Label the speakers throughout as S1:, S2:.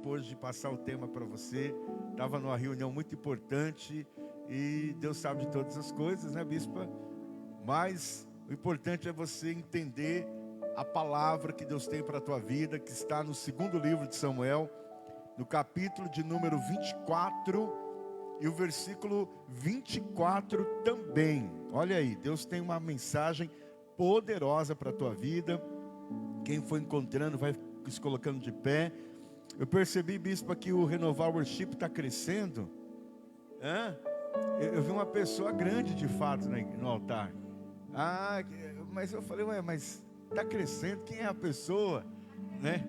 S1: tempo hoje de passar o tema para você. Estava numa reunião muito importante e Deus sabe de todas as coisas, né, bispa? Mas o importante é você entender a palavra que Deus tem para a tua vida, que está no segundo livro de Samuel, no capítulo de número 24 e o versículo 24 também. Olha aí, Deus tem uma mensagem poderosa para a tua vida. Quem for encontrando vai se colocando de pé. Eu percebi, bispa, que o Renovar Worship está crescendo. Eu vi uma pessoa grande de fato no altar. Mas eu falei, mas está crescendo, quem é a pessoa? Né?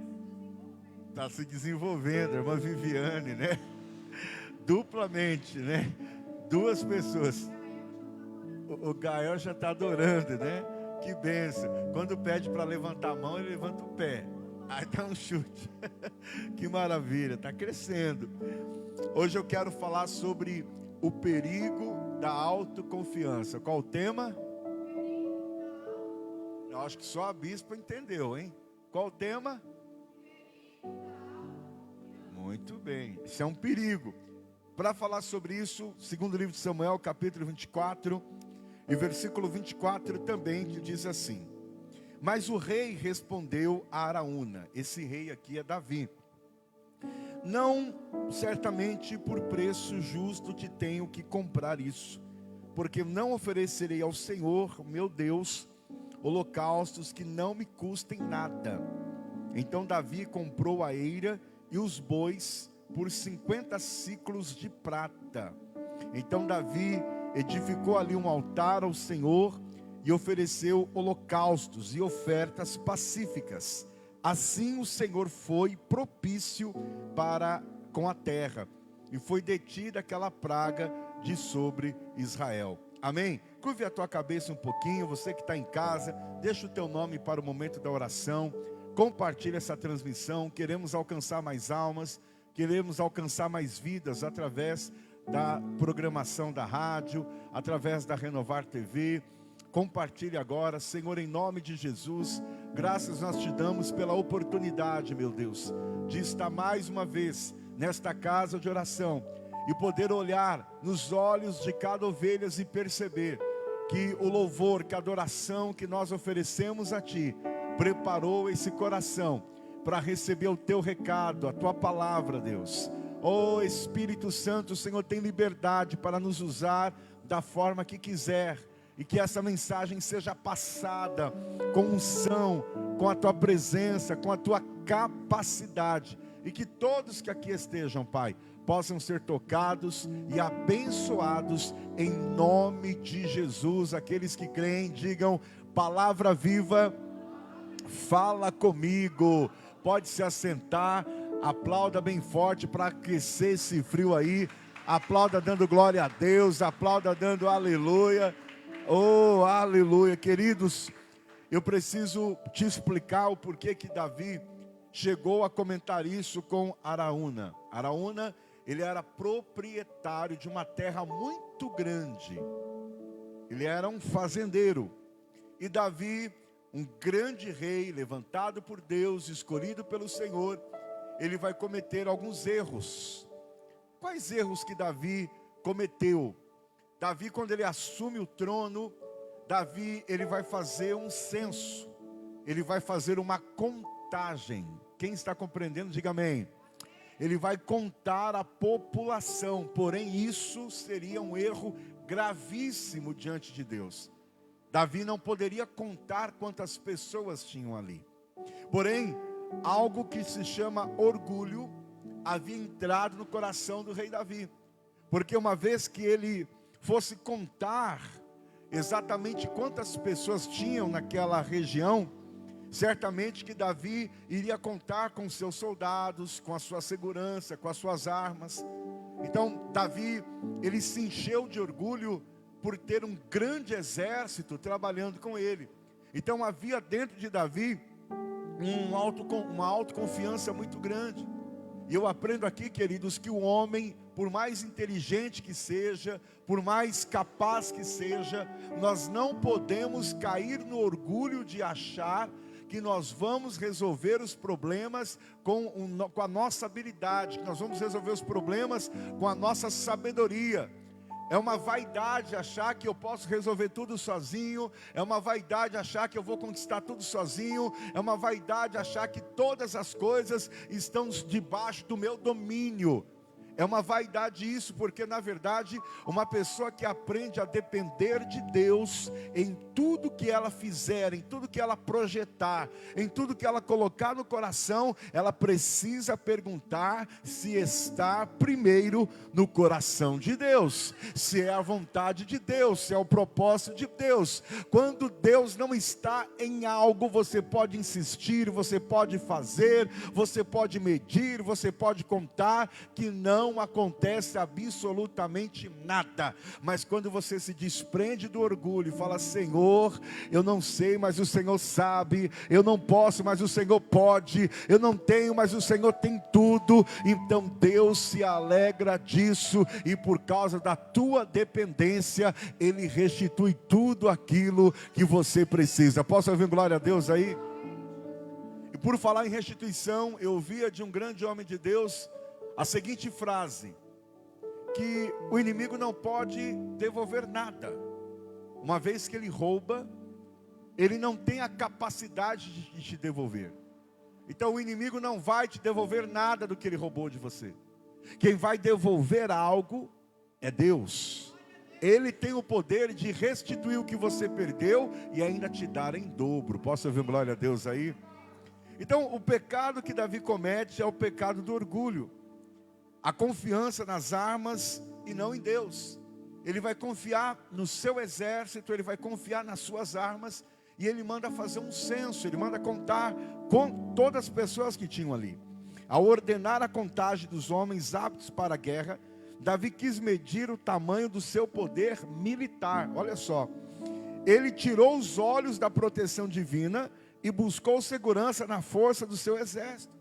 S1: Está se desenvolvendo, a irmã Viviane, né? Duplamente, né? Duas pessoas. O Gael já está adorando, né? Que benção. Quando pede para levantar a mão, ele levanta o pé. Aí dá um chute. Que maravilha, está crescendo. Hoje eu quero falar sobre o perigo da autoconfiança. Qual o tema? Eu acho que só a bispa entendeu, hein? Qual o tema? Muito bem, isso é um perigo. Para falar sobre isso, segundo livro de Samuel, capítulo 24, e versículo 24 também, que diz assim: Mas o rei respondeu a Araúna, esse rei aqui é Davi: Não, certamente por preço justo te tenho que comprar isso, porque não oferecerei ao Senhor, meu Deus, holocaustos que não me custem nada. Então Davi comprou a eira e os bois por 50 siclos de prata. Então Davi edificou ali um altar ao Senhor e ofereceu holocaustos e ofertas pacíficas. Assim o Senhor foi propício para com a terra, e foi detida aquela praga de sobre Israel. Amém? Curve a tua cabeça um pouquinho, você que está em casa, deixa o teu nome para o momento da oração. Compartilhe essa transmissão. Queremos alcançar mais almas, queremos alcançar mais vidas através da programação da rádio, através da Renovar TV. Compartilhe agora. Senhor, em nome de Jesus, graças nós te damos pela oportunidade, meu Deus, de estar mais uma vez nesta casa de oração e poder olhar nos olhos de cada ovelha e perceber que o louvor, que a adoração que nós oferecemos a Ti, preparou esse coração para receber o Teu recado, a Tua palavra, Deus. Oh Espírito Santo, o Senhor tem liberdade para nos usar da forma que quiser, e que essa mensagem seja passada com unção, com a Tua presença, com a Tua capacidade, e que todos que aqui estejam, Pai, possam ser tocados e abençoados em nome de Jesus. Aqueles que creem, digam: palavra viva, fala comigo. Pode se assentar, aplauda bem forte para aquecer esse frio aí. Aplauda dando glória a Deus, aplauda dando aleluia. Oh, aleluia. Queridos, eu preciso te explicar o porquê que Davi chegou a comentar isso com Araúna. Araúna, ele era proprietário de uma terra muito grande. Ele era um fazendeiro. E Davi, um grande rei, levantado por Deus, escolhido pelo Senhor, ele vai cometer alguns erros. Quais erros que Davi cometeu? Davi, quando ele assume o trono, Davi, ele vai fazer um censo. Ele vai fazer uma contagem. Quem está compreendendo, diga amém. Ele vai contar a população, porém isso seria um erro gravíssimo diante de Deus. Davi não poderia contar quantas pessoas tinham ali. Porém, algo que se chama orgulho havia entrado no coração do rei Davi. Porque uma vez que ele fosse contar exatamente quantas pessoas tinham naquela região, certamente que Davi iria contar com seus soldados, com a sua segurança, com as suas armas. Então Davi, ele se encheu de orgulho por ter um grande exército trabalhando com ele. Então havia dentro de Davi uma autoconfiança muito grande. E eu aprendo aqui, queridos, que o homem, por mais inteligente que seja, por mais capaz que seja, nós não podemos cair no orgulho de achar que nós vamos resolver os problemas com a nossa habilidade, que nós vamos resolver os problemas com a nossa sabedoria. É uma vaidade achar que eu posso resolver tudo sozinho. É uma vaidade achar que eu vou conquistar tudo sozinho. É uma vaidade achar que todas as coisas estão debaixo do meu domínio. É uma vaidade isso, porque na verdade, uma pessoa que aprende a depender de Deus em tudo que ela fizer, em tudo que ela projetar, em tudo que ela colocar no coração, ela precisa perguntar se está primeiro no coração de Deus, se é a vontade de Deus, se é o propósito de Deus. Quando Deus não está em algo, você pode insistir, você pode fazer, você pode medir, você pode contar, que não acontece absolutamente nada. Mas quando você se desprende do orgulho e fala: Senhor, eu não sei, mas o Senhor sabe, eu não posso, mas o Senhor pode, eu não tenho, mas o Senhor tem tudo, então Deus se alegra disso, e por causa da tua dependência, Ele restitui tudo aquilo que você precisa. Posso ouvir glória a Deus aí? E por falar em restituição, eu ouvia de um grande homem de Deus a seguinte frase: que o inimigo não pode devolver nada. Uma vez que ele rouba, ele não tem a capacidade de te devolver. Então o inimigo não vai te devolver nada do que ele roubou de você. Quem vai devolver algo é Deus. Ele tem o poder de restituir o que você perdeu e ainda te dar em dobro. Posso ouvir glória a Deus aí? Então o pecado que Davi comete é o pecado do orgulho. A confiança nas armas e não em Deus. Ele vai confiar no seu exército, ele vai confiar nas suas armas, e ele manda fazer um censo, ele manda contar com todas as pessoas que tinham ali. Ao ordenar a contagem dos homens aptos para a guerra, Davi quis medir o tamanho do seu poder militar. Olha só, ele tirou os olhos da proteção divina e buscou segurança na força do seu exército.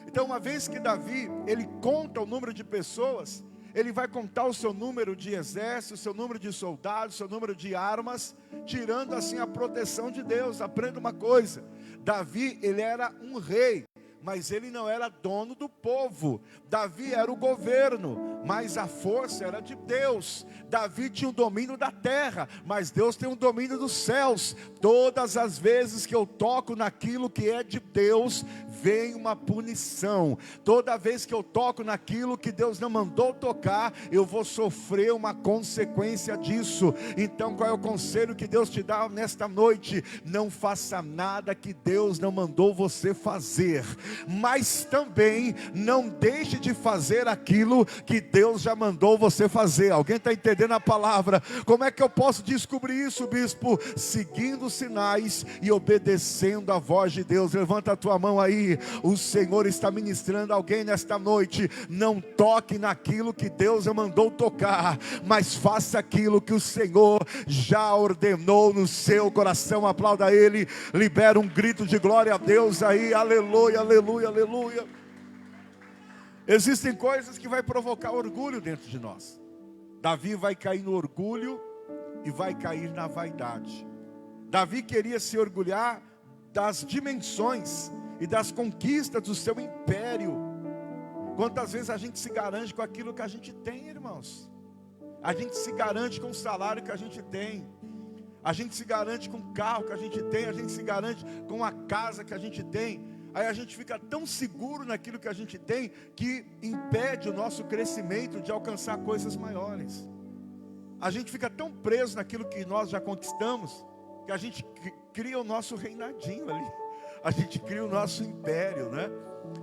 S1: Então, uma vez que Davi, ele conta o número de pessoas, ele vai contar o seu número de exército, o seu número de soldados, o seu número de armas, tirando assim a proteção de Deus. Aprenda uma coisa: Davi, ele era um rei, mas ele não era dono do povo. Davi era o governo, mas a força era de Deus. Davi tinha o domínio da terra, mas Deus tem o domínio dos céus. Todas as vezes que eu toco naquilo que é de Deus, vem uma punição. Toda vez que eu toco naquilo que Deus não mandou tocar, eu vou sofrer uma consequência disso. Então qual é o conselho que Deus te dá nesta noite? Não faça nada que Deus não mandou você fazer, mas também não deixe de fazer aquilo que Deus já mandou você fazer. Alguém está entendendo a palavra? Como é que eu posso descobrir isso, bispo? Seguindo os sinais e obedecendo a voz de Deus. Levanta a tua mão aí. O Senhor está ministrando alguém nesta noite. Não toque naquilo que Deus já mandou tocar, mas faça aquilo que o Senhor já ordenou no seu coração. Aplauda Ele, libera um grito de glória a Deus aí. Aleluia, aleluia, aleluia. Existem coisas que vai provocar orgulho dentro de nós. Davi vai cair no orgulho e vai cair na vaidade. Davi queria se orgulhar das dimensões e das conquistas do seu império. Quantas vezes a gente se garante com aquilo que a gente tem, irmãos? A gente se garante com o salário que a gente tem. A gente se garante com o carro que a gente tem. A gente se garante com a casa que a gente tem. Aí a gente fica tão seguro naquilo que a gente tem, que impede o nosso crescimento de alcançar coisas maiores. A gente fica tão preso naquilo que nós já conquistamos, que a gente cria o nosso reinadinho ali. A gente cria o nosso império, né?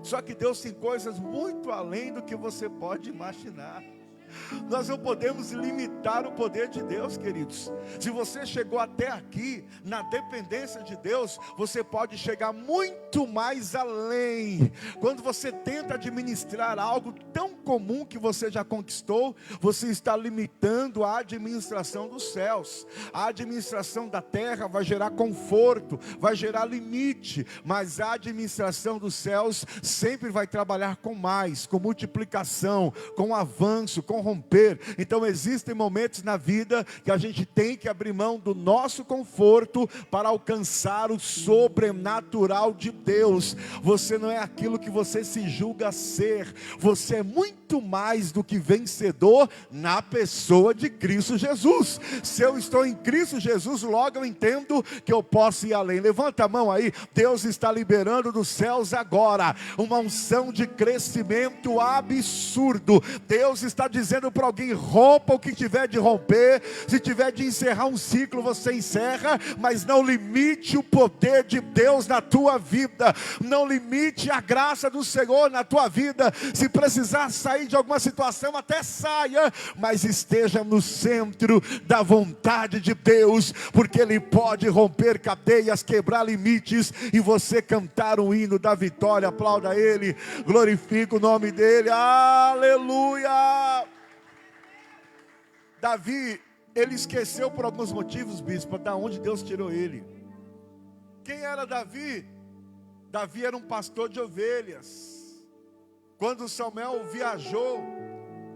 S1: Só que Deus tem coisas muito além do que você pode imaginar. Nós não podemos limitar o poder de Deus, queridos. Se você chegou até aqui na dependência de Deus, você pode chegar muito mais além. Quando você tenta administrar algo tão comum que você já conquistou, você está limitando a administração dos céus. A administração da terra vai gerar conforto, vai gerar limite, mas a administração dos céus sempre vai trabalhar com mais, com multiplicação, com avanço, com romper. Então existem momentos na vida que a gente tem que abrir mão do nosso conforto para alcançar o sobrenatural de Deus. Você não é aquilo que você se julga ser, você é muito mais do que vencedor na pessoa de Cristo Jesus. Se eu estou em Cristo Jesus, logo eu entendo que eu posso ir além. Levanta a mão aí. Deus está liberando dos céus agora uma unção de crescimento absurdo. Deus está dizendo para alguém: rompa o que tiver de romper. Se tiver de encerrar um ciclo, você encerra, mas não limite o poder de Deus na tua vida. Não limite a graça do Senhor na tua vida. Se precisar sair de alguma situação, até saia, mas esteja no centro da vontade de Deus, porque Ele pode romper cadeias, quebrar limites, e você cantar o hino da vitória. Aplauda Ele, glorifica o nome dEle, aleluia. Davi, ele esqueceu por alguns motivos, bispo, da onde Deus tirou ele. Quem era Davi? Davi era um pastor de ovelhas. Quando Samuel viajou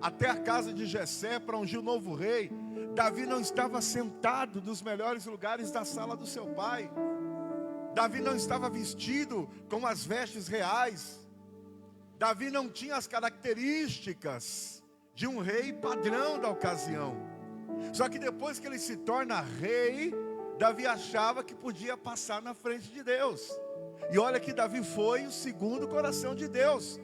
S1: até a casa de Jessé para ungir o novo rei, Davi não estava sentado nos melhores lugares da sala do seu pai. Davi não estava vestido com as vestes reais. Davi não tinha as características de um rei padrão da ocasião. Só que depois que ele se torna rei, Davi achava que podia passar na frente de Deus. E olha que Davi foi o segundo coração de Deus.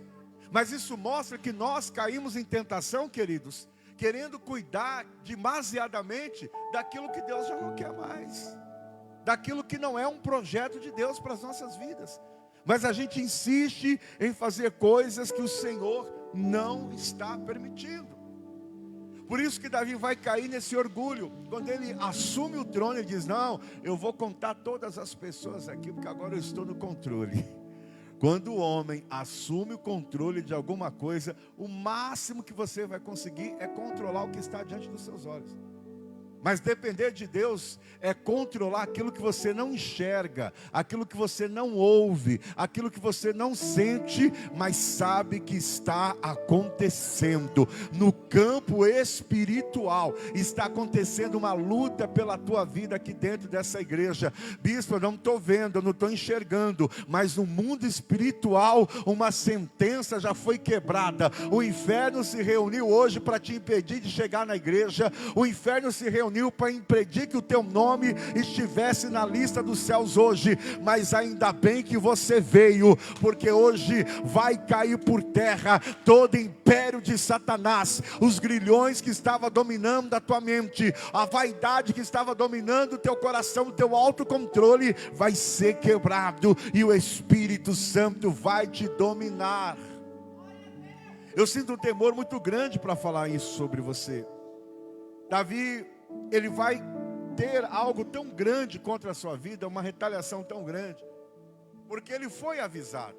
S1: Mas isso mostra que nós caímos em tentação, queridos, querendo cuidar demasiadamente daquilo que Deus já não quer mais, daquilo que não é um projeto de Deus para as nossas vidas. Mas a gente insiste em fazer coisas que o Senhor não está permitindo. Por isso que Davi vai cair nesse orgulho. Quando ele assume o trono, ele diz: não, eu vou contar todas as pessoas aqui, porque agora eu estou no controle. Quando o homem assume o controle de alguma coisa, o máximo que você vai conseguir é controlar o que está diante dos seus olhos. Mas depender de Deus é controlar aquilo que você não enxerga, aquilo que você não ouve, aquilo que você não sente, mas sabe que está acontecendo. No campo espiritual está acontecendo uma luta pela tua vida aqui dentro dessa igreja. Bispo, eu não estou vendo, eu não estou enxergando, mas no mundo espiritual uma sentença já foi quebrada. O inferno se reuniu hoje para te impedir de chegar na igreja. O inferno se reuniu para impedir que o teu nome estivesse na lista dos céus hoje, mas ainda bem que você veio, porque hoje vai cair por terra todo império de Satanás, os grilhões que estavam dominando a tua mente, a vaidade que estava dominando o teu coração, o teu autocontrole vai ser quebrado, e o Espírito Santo vai te dominar. Eu sinto um temor muito grande para falar isso sobre você. Davi, ele vai ter algo tão grande contra a sua vida, uma retaliação tão grande, porque ele foi avisado: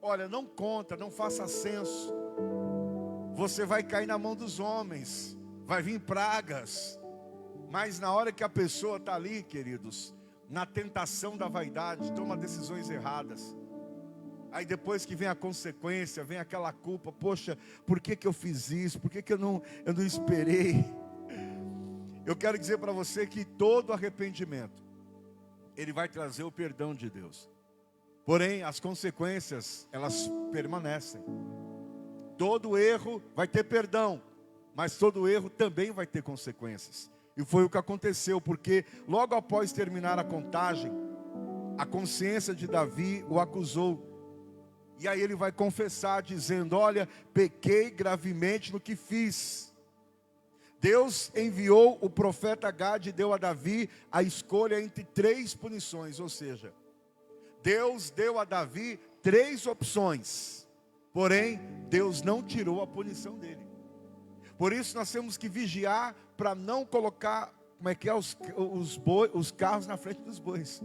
S1: olha, não conta, não faça censo, você vai cair na mão dos homens, vai vir pragas. Mas na hora que a pessoa está ali, queridos, na tentação da vaidade, toma decisões erradas, aí depois que vem a consequência, vem aquela culpa: poxa, por que eu fiz isso, por que eu não esperei? Eu quero dizer para você que todo arrependimento, ele vai trazer o perdão de Deus. Porém, as consequências, elas permanecem. Todo erro vai ter perdão, mas todo erro também vai ter consequências. E foi o que aconteceu, porque logo após terminar a contagem, a consciência de Davi o acusou. E aí ele vai confessar dizendo: olha, pequei gravemente no que fiz. Deus enviou o profeta Gade e deu a Davi a escolha entre 3 punições. Ou seja, Deus deu a Davi 3 opções. Porém, Deus não tirou a punição dele. Por isso nós temos que vigiar para não colocar, os carros na frente dos bois.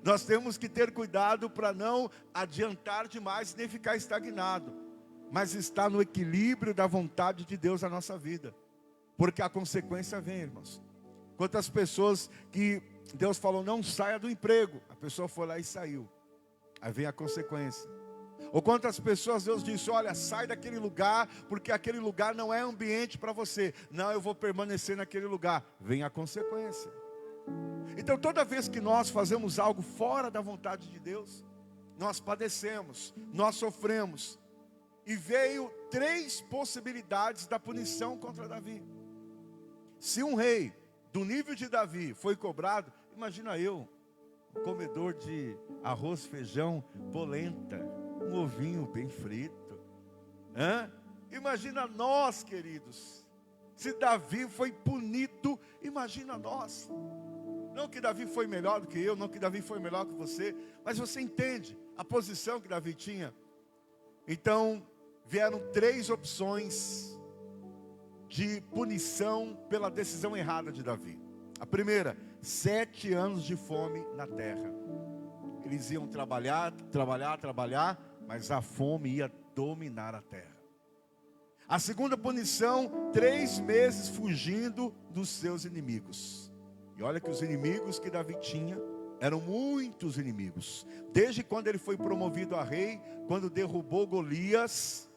S1: Nós temos que ter cuidado para não adiantar demais nem ficar estagnado. mas está no equilíbrio da vontade de Deus na nossa vida. Porque a consequência vem, irmãos. Quantas pessoas que Deus falou, não saia do emprego, a pessoa foi lá e saiu. Aí vem a consequência. Ou quantas pessoas Deus disse, olha, sai daquele lugar, porque aquele lugar não é ambiente para você. Não, eu vou permanecer naquele lugar. Vem a consequência. Então toda vez que nós fazemos algo fora da vontade de Deus, nós padecemos, nós sofremos. E veio 3 possibilidades da punição contra Davi. Se um rei do nível de Davi foi cobrado, imagina eu, um comedor de arroz, feijão, polenta, um ovinho bem frito. Imagina nós, queridos. Se Davi foi punido, imagina nós. Não que Davi foi melhor do que eu, não que Davi foi melhor que você, mas você entende a posição que Davi tinha. Então, vieram 3 opções de punição pela decisão errada de Davi. A primeira, 7 anos de fome na terra. Eles iam trabalhar, mas a fome ia dominar a terra. A segunda punição, 3 meses fugindo dos seus inimigos. E olha que os inimigos que Davi tinha eram muitos inimigos. Desde quando ele foi promovido a rei, quando derrubou Golias,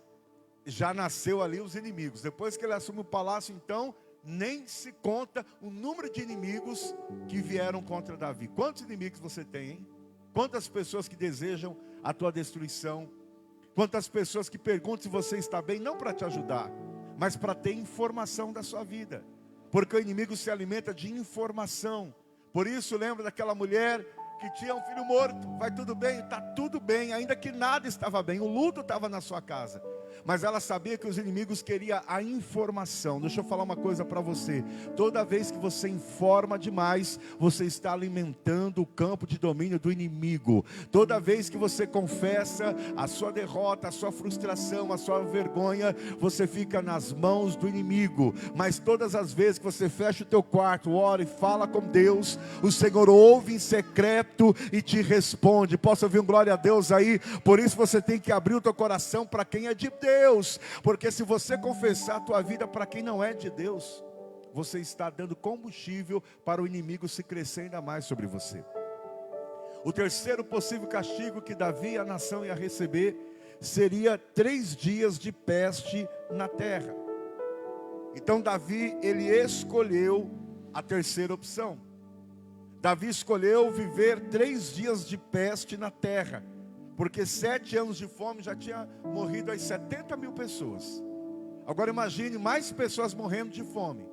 S1: já nasceu ali os inimigos. Depois que ele assume o palácio, então, nem se conta o número de inimigos que vieram contra Davi. Quantos inimigos você tem, hein? Quantas pessoas que desejam a tua destruição? Quantas pessoas que perguntam se você está bem, não para te ajudar, mas para ter informação da sua vida. Porque o inimigo se alimenta de informação. Por isso, lembra daquela mulher que tinha um filho morto? Vai tudo bem? Está tudo bem, ainda que nada estava bem. O luto estava na sua casa. Mas ela sabia que os inimigos queriam a informação. Deixa eu falar uma coisa para você. Toda vez que você informa demais, você está alimentando o campo de domínio do inimigo. Toda vez que você confessa a sua derrota, a sua frustração, a sua vergonha, você fica nas mãos do inimigo. Mas todas as vezes que você fecha o teu quarto, ora e fala com Deus, o Senhor ouve em secreto e te responde. Posso ouvir um glória a Deus aí? Por isso você tem que abrir o teu coração para quem é de Deus, porque se você confessar a tua vida para quem não é de Deus, você está dando combustível para o inimigo se crescer ainda mais sobre você. O terceiro possível castigo que Davi e a nação ia receber seria 3 dias de peste na terra. Então Davi, ele escolheu a terceira opção. Davi escolheu viver 3 dias de peste na terra, porque 7 anos de fome já tinha morrido as 70 mil pessoas. Agora imagine mais pessoas morrendo de fome.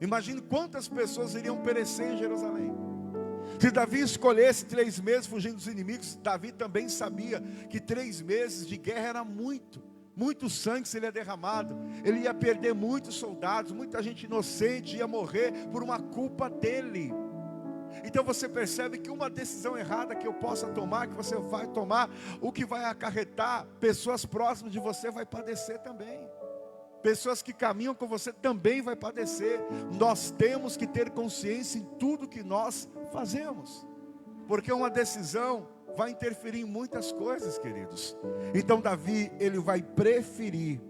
S1: Imagine quantas pessoas iriam perecer em Jerusalém. Se Davi escolhesse 3 meses fugindo dos inimigos, Davi também sabia que 3 meses de guerra era muito sangue seria derramado. Ele ia perder muitos soldados, muita gente inocente ia morrer por uma culpa dele. Então você percebe que uma decisão errada que eu possa tomar, que você vai tomar, o que vai acarretar, pessoas próximas de você vai padecer também. Pessoas que caminham com você também vai padecer. Nós temos que ter consciência em tudo que nós fazemos. Porque uma decisão vai interferir em muitas coisas, queridos. Então Davi, ele vai preferir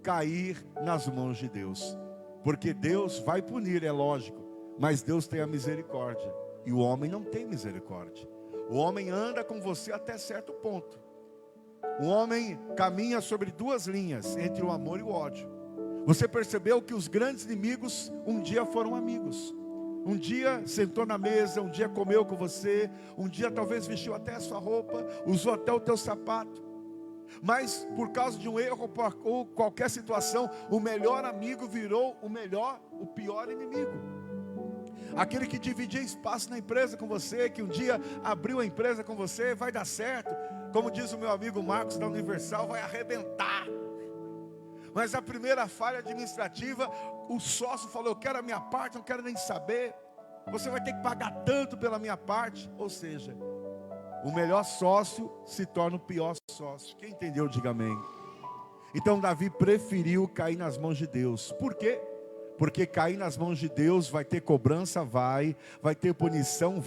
S1: cair nas mãos de Deus. Porque Deus vai punir, é lógico. Mas Deus tem a misericórdia. E o homem não tem misericórdia. O homem anda com você até certo ponto. O homem caminha sobre 2 linhas, entre o amor e o ódio. Você percebeu que os grandes inimigos um dia foram amigos. Um dia sentou na mesa, um dia comeu com você, um dia talvez vestiu até a sua roupa, usou até o teu sapato. Mas por causa de um erro ou qualquer situação, o melhor amigo virou o pior inimigo. Aquele que dividia espaço na empresa com você, que um dia abriu a empresa com você, vai dar certo. Como diz o meu amigo Marcos da Universal, vai arrebentar. Mas a primeira falha administrativa, o sócio falou, eu quero a minha parte, não quero nem saber. Você vai ter que pagar tanto pela minha parte. Ou seja, o melhor sócio se torna o pior sócio. Quem entendeu, diga amém. Então Davi preferiu cair nas mãos de Deus. Por quê? Porque cair nas mãos de Deus vai ter cobrança, vai ter punição,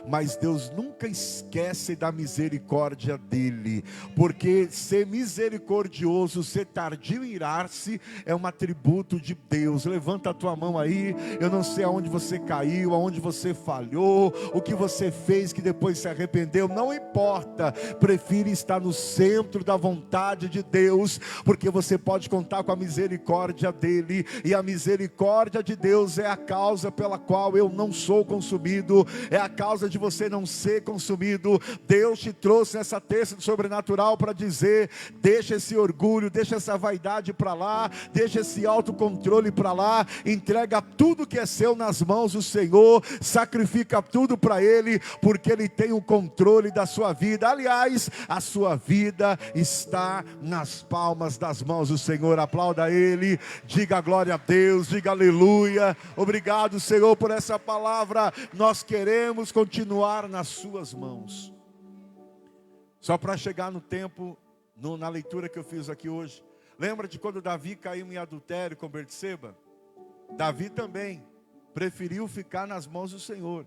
S1: mas Deus nunca esquece da misericórdia dele. Porque ser misericordioso, ser tardio em irar-se, é um atributo de Deus. Levanta a tua mão aí. Eu não sei aonde você caiu, aonde você falhou, o que você fez que depois se arrependeu, não importa. Prefira estar no centro da vontade de Deus, porque você pode contar com a misericórdia dele, e a misericórdia de Deus é a causa pela qual eu não sou consumido, é a causa de você não ser consumido. Deus te trouxe nessa terça do sobrenatural para dizer: deixa esse orgulho, deixa essa vaidade para lá, deixa esse autocontrole para lá, entrega tudo que é seu nas mãos do Senhor, sacrifica tudo para Ele, porque Ele tem o controle da sua vida. Aliás, a sua vida está nas palmas das mãos do Senhor. Aplauda Ele, diga glória a Deus, diga aleluia. Obrigado, Senhor, por essa palavra. Nós queremos continuar nas suas mãos. Só para chegar no tempo, na leitura que eu fiz aqui hoje, lembra de quando Davi caiu em adultério com Betseba? Davi também preferiu ficar nas mãos do Senhor.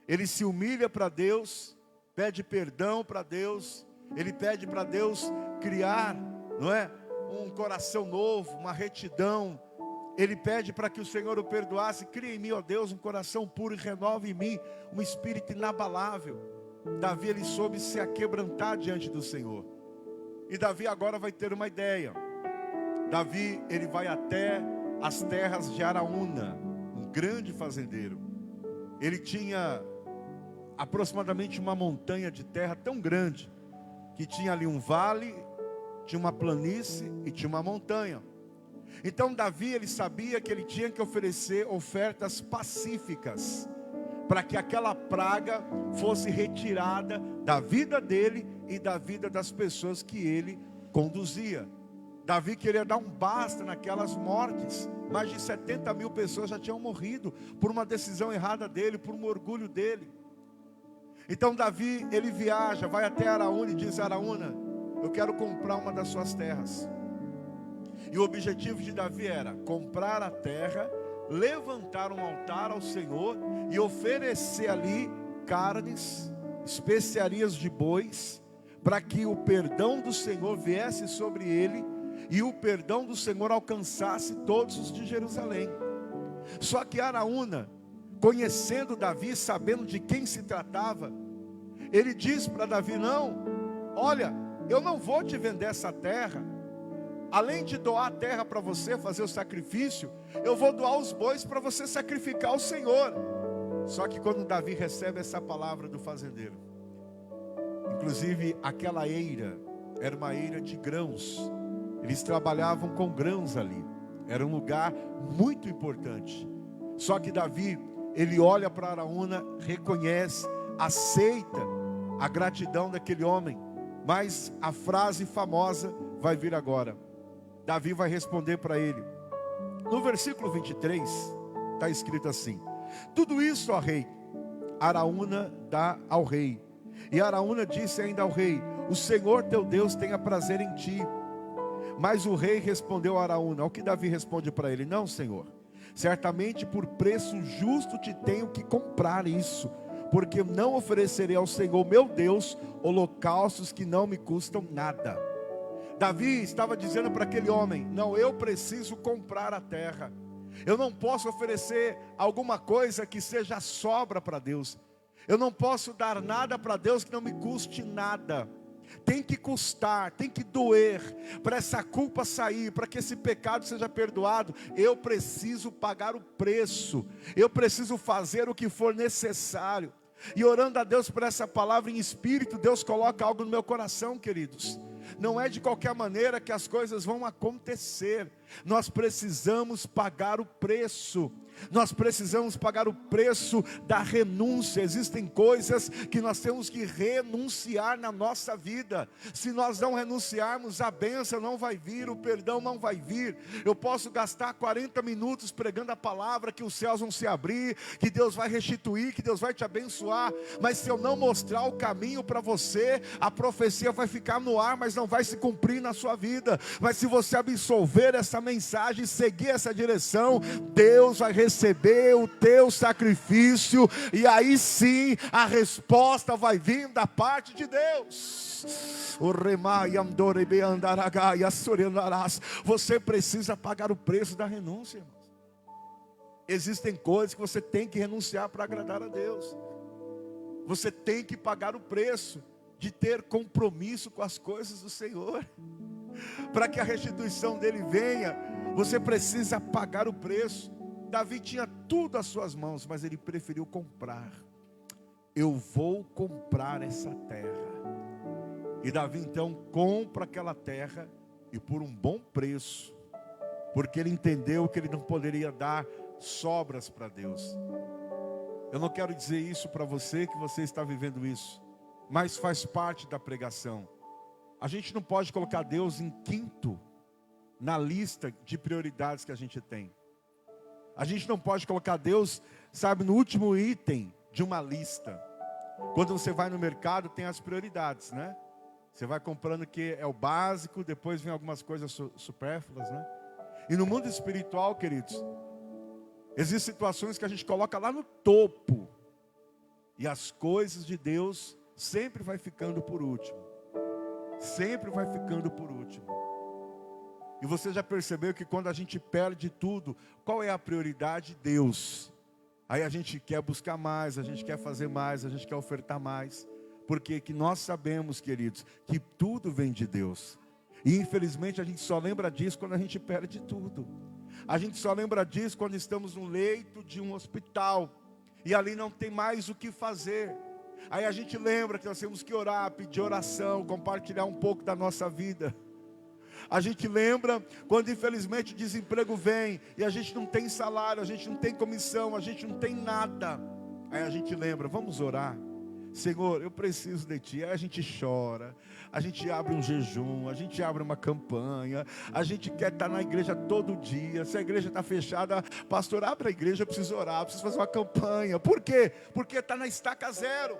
S1: Ele se humilha para Deus, pede perdão para Deus, ele pede para Deus criar, não é, um coração novo, uma retidão. Ele pede para que o Senhor o perdoasse. Cria em mim, ó Deus, um coração puro, e renova em mim um espírito inabalável. Davi, ele soube se aquebrantar diante do Senhor. E Davi agora vai ter uma ideia. Davi, ele vai até as terras de Araúna, um grande fazendeiro. Ele tinha aproximadamente uma montanha de terra tão grande, que tinha ali um vale, tinha uma planície e tinha uma montanha. Então Davi, ele sabia que ele tinha que oferecer ofertas pacíficas, para que aquela praga fosse retirada da vida dele e da vida das pessoas que ele conduzia. Davi queria dar um basta naquelas mortes. Mais de 70 mil pessoas já tinham morrido por uma decisão errada dele, por um orgulho dele. Então Davi, ele viaja, vai até Araúna e diz: Araúna, eu quero comprar uma das suas terras. E o objetivo de Davi era comprar a terra, levantar um altar ao Senhor e oferecer ali carnes, especiarias de bois, para que o perdão do Senhor viesse sobre ele e o perdão do Senhor alcançasse todos os de Jerusalém. Só que Araúna, conhecendo Davi, sabendo de quem se tratava, ele diz para Davi: não, olha, eu não vou te vender essa terra. Além de doar a terra para você fazer o sacrifício, eu vou doar os bois para você sacrificar ao Senhor. Só que quando Davi recebe essa palavra do fazendeiro, inclusive aquela eira era uma eira de grãos, eles trabalhavam com grãos ali, era um lugar muito importante. Só que Davi, ele olha para Araúna, reconhece, aceita a gratidão daquele homem, mas a frase famosa vai vir agora. Davi vai responder para ele. No versículo 23, está escrito assim: tudo isso, ó rei, Araúna dá ao rei. E Araúna disse ainda ao rei: o Senhor teu Deus tenha prazer em ti. Mas o rei respondeu a Araúna. O que Davi responde para ele: não, Senhor, certamente por preço justo te tenho que comprar isso, porque não oferecerei ao Senhor meu Deus holocaustos que não me custam nada. Davi estava dizendo para aquele homem: não, eu preciso comprar a terra. Eu não posso oferecer alguma coisa que seja sobra para Deus. Eu não posso dar nada para Deus que não me custe nada. Tem que custar, tem que doer, para essa culpa sair, para que esse pecado seja perdoado. Eu preciso pagar o preço. Eu preciso fazer o que for necessário. E orando a Deus por essa palavra em espírito, Deus coloca algo no meu coração, queridos. Não é de qualquer maneira que as coisas vão acontecer. Nós precisamos pagar o preço. Nós precisamos pagar o preço da renúncia. Existem coisas que nós temos que renunciar na nossa vida. Se nós não renunciarmos, a bênção não vai vir, o perdão não vai vir. Eu posso gastar 40 minutos pregando a palavra, que os céus vão se abrir, que Deus vai restituir, que Deus vai te abençoar. Mas se eu não mostrar o caminho para você, a profecia vai ficar no ar, mas não vai se cumprir na sua vida. Mas se você absolver essa mensagem, seguir essa direção, Deus vai receber o teu sacrifício, e aí sim a resposta vai vir da parte de Deus. Você precisa pagar o preço da renúncia, irmãos. Existem coisas que você tem que renunciar para agradar a Deus. Você tem que pagar o preço de ter compromisso com as coisas do Senhor. Para que a restituição dele venha, você precisa pagar o preço. Davi tinha tudo às suas mãos, mas ele preferiu comprar. Eu vou comprar essa terra. E Davi então compra aquela terra, e por um bom preço, porque ele entendeu que ele não poderia dar sobras para Deus. Eu não quero dizer isso para você, que você está vivendo isso, mas faz parte da pregação. A gente não pode colocar Deus em quinto na lista de prioridades que a gente tem. A gente não pode colocar Deus, sabe, no último item de uma lista. Quando você vai no mercado, tem as prioridades, né? Você vai comprando que é o básico, depois vem algumas coisas supérfluas, né? E no mundo espiritual, queridos, existem situações que a gente coloca lá no topo, e as coisas de Deus sempre vai ficando por último. Sempre vai ficando por último. E você já percebeu que quando a gente perde tudo, qual é a prioridade? Deus. Aí a gente quer buscar mais, a gente quer fazer mais, a gente quer ofertar mais. Porque que nós sabemos, queridos, que tudo vem de Deus. E infelizmente a gente só lembra disso quando a gente perde tudo. A gente só lembra disso quando estamos no leito de um hospital. E ali não tem mais o que fazer. Aí a gente lembra que nós temos que orar, pedir oração, compartilhar um pouco da nossa vida. A gente lembra quando infelizmente o desemprego vem e a gente não tem salário, a gente não tem comissão, a gente não tem nada. Aí a gente lembra, vamos orar. Senhor, eu preciso de Ti. Aí a gente chora, a gente abre um jejum, a gente abre uma campanha, a gente quer estar na igreja todo dia. Se a igreja está fechada, pastor, abre a igreja, eu preciso orar, eu preciso fazer uma campanha. Por quê? Porque está na estaca zero.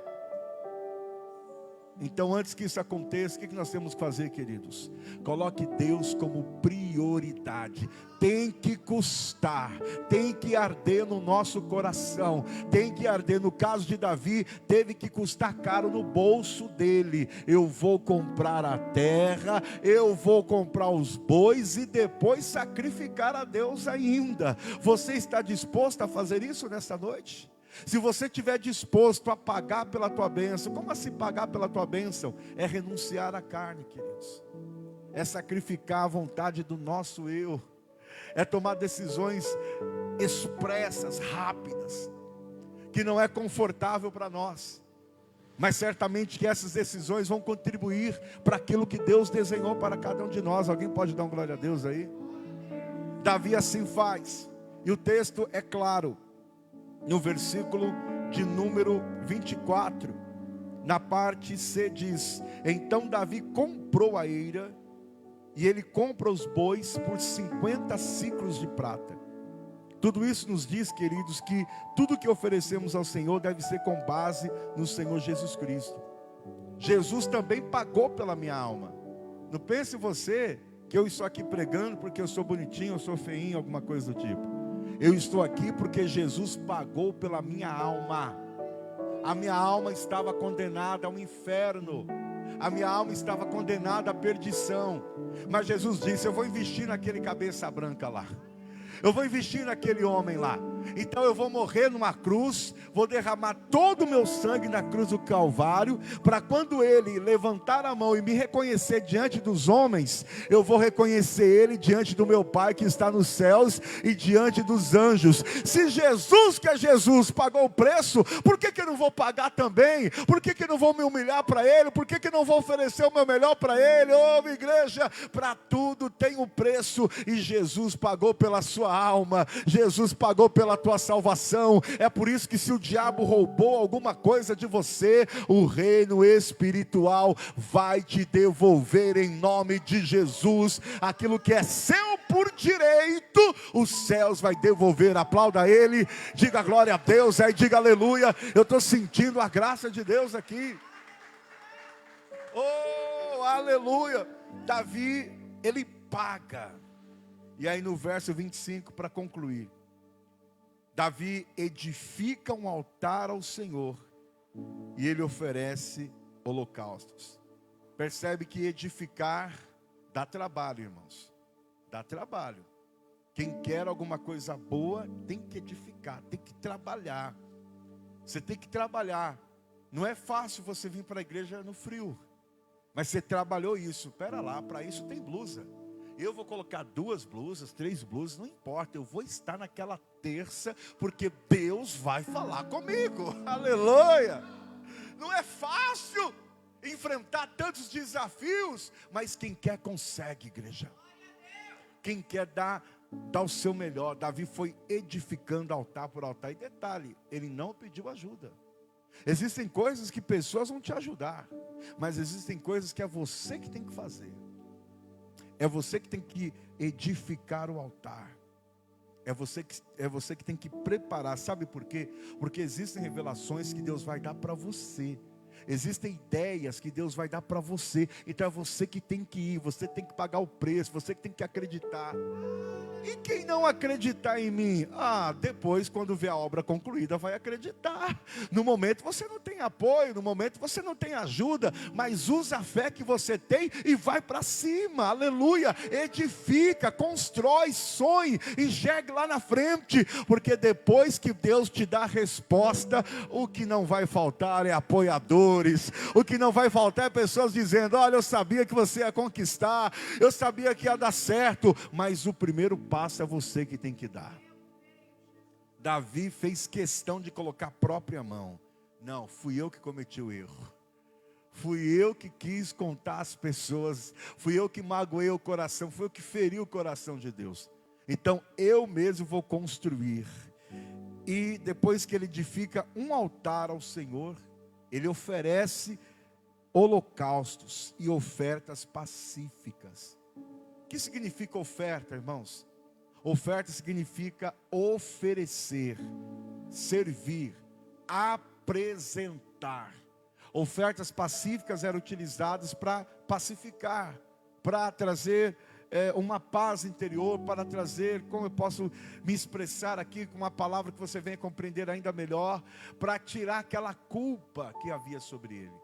S1: Então antes que isso aconteça, o que nós temos que fazer, queridos? Coloque Deus como prioridade. Tem que custar, tem que arder no nosso coração, tem que arder. No caso de Davi, teve que custar caro no bolso dele. Eu vou comprar a terra, eu vou comprar os bois e depois sacrificar a Deus ainda. Você está disposto a fazer isso nessa noite? Se você estiver disposto a pagar pela tua bênção, como assim pagar pela tua bênção? É renunciar à carne, queridos. É sacrificar a vontade do nosso eu. É tomar decisões expressas, rápidas, que não é confortável para nós. Mas certamente que essas decisões vão contribuir para aquilo que Deus desenhou para cada um de nós. Alguém pode dar uma glória a Deus aí? Davi assim faz. E o texto é claro. No versículo de número 24, na parte C diz: então Davi comprou a eira, e ele compra os bois por 50 ciclos de prata. Tudo isso nos diz, queridos, que tudo que oferecemos ao Senhor deve ser com base no Senhor Jesus Cristo. Jesus também pagou pela minha alma. Não pense você que eu estou aqui pregando porque eu sou bonitinho, eu sou feinho, alguma coisa do tipo. Eu estou aqui porque Jesus pagou pela minha alma. A minha alma estava condenada ao inferno. A minha alma estava condenada à perdição. Mas Jesus disse: eu vou investir naquele cabeça branca lá. Eu vou investir naquele homem lá. Então eu vou morrer numa cruz, vou derramar todo o meu sangue na cruz do Calvário, para quando ele levantar a mão e me reconhecer diante dos homens, eu vou reconhecer ele diante do meu Pai que está nos céus e diante dos anjos. Se Jesus, que é Jesus, pagou o preço, por que eu não vou pagar também? Por que eu não vou me humilhar para ele? Por que eu não vou oferecer o meu melhor para ele? Ô igreja, para tudo tem um preço, e Jesus pagou pela sua alma, Jesus pagou pela pela tua salvação. É por isso que se o diabo roubou alguma coisa de você, o reino espiritual vai te devolver em nome de Jesus. Aquilo que é seu por direito, os céus vai devolver. Aplauda ele, diga glória a Deus, aí diga aleluia. Eu estou sentindo a graça de Deus aqui. Oh, aleluia. Davi, ele paga. E aí no verso 25, para concluir, Davi edifica um altar ao Senhor e ele oferece holocaustos. Percebe que edificar dá trabalho, irmãos. Dá trabalho. Quem quer alguma coisa boa tem que edificar, tem que trabalhar. Você tem que trabalhar. Não é fácil você vir para a igreja no frio, mas você trabalhou isso. Pera lá, para isso tem blusa. Eu vou colocar 2 blusas, 3 blusas, não importa. Eu vou estar naquela terça, porque Deus vai falar comigo. Aleluia! Não é fácil enfrentar tantos desafios, mas quem quer consegue, igreja. Quem quer dar o seu melhor. Davi foi edificando altar por altar. E detalhe, ele não pediu ajuda. Existem coisas que pessoas vão te ajudar, mas existem coisas que é você que tem que fazer. É você que tem que edificar o altar. É você que tem que preparar. Sabe por quê? Porque existem revelações que Deus vai dar para você. Existem ideias que Deus vai dar para você. Então é você que tem que ir. Você tem que pagar o preço. Você que tem que acreditar. E quem não acreditar em mim? Depois quando vê a obra concluída vai acreditar. No momento você não tem apoio. No momento você não tem ajuda. Mas usa a fé que você tem e vai para cima. Aleluia. Edifica, constrói, sonhe. Enxergue lá na frente. Porque depois que Deus te dá a resposta, o que não vai faltar é apoiador. O que não vai faltar é pessoas dizendo: olha, eu sabia que você ia conquistar, eu sabia que ia dar certo, mas o primeiro passo é você que tem que dar. Davi fez questão de colocar a própria mão. Não, fui eu que cometi o erro. Fui eu que quis contar as pessoas, fui eu que magoei o coração, fui eu que feri o coração de Deus. Então eu mesmo vou construir. E depois que ele edifica um altar ao Senhor, ele oferece holocaustos e ofertas pacíficas. O que significa oferta, irmãos? Oferta significa oferecer, servir, apresentar. Ofertas pacíficas eram utilizadas para pacificar, para trazer uma paz interior, para trazer, como eu posso me expressar aqui com uma palavra que você venha compreender ainda melhor, para tirar aquela culpa que havia sobre ele.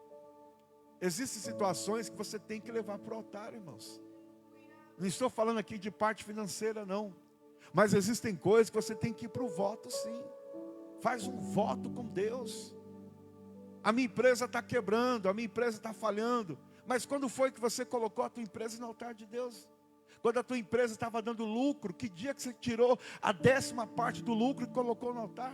S1: Existem situações que você tem que levar para o altar, irmãos. Não estou falando aqui de parte financeira, não. Mas existem coisas que você tem que ir para o voto, sim. Faz um voto com Deus. A minha empresa está quebrando, a minha empresa está falhando. Mas quando foi que você colocou a tua empresa no altar de Deus? Quando a tua empresa estava dando lucro, que dia que você tirou a 10ª parte do lucro e colocou no altar?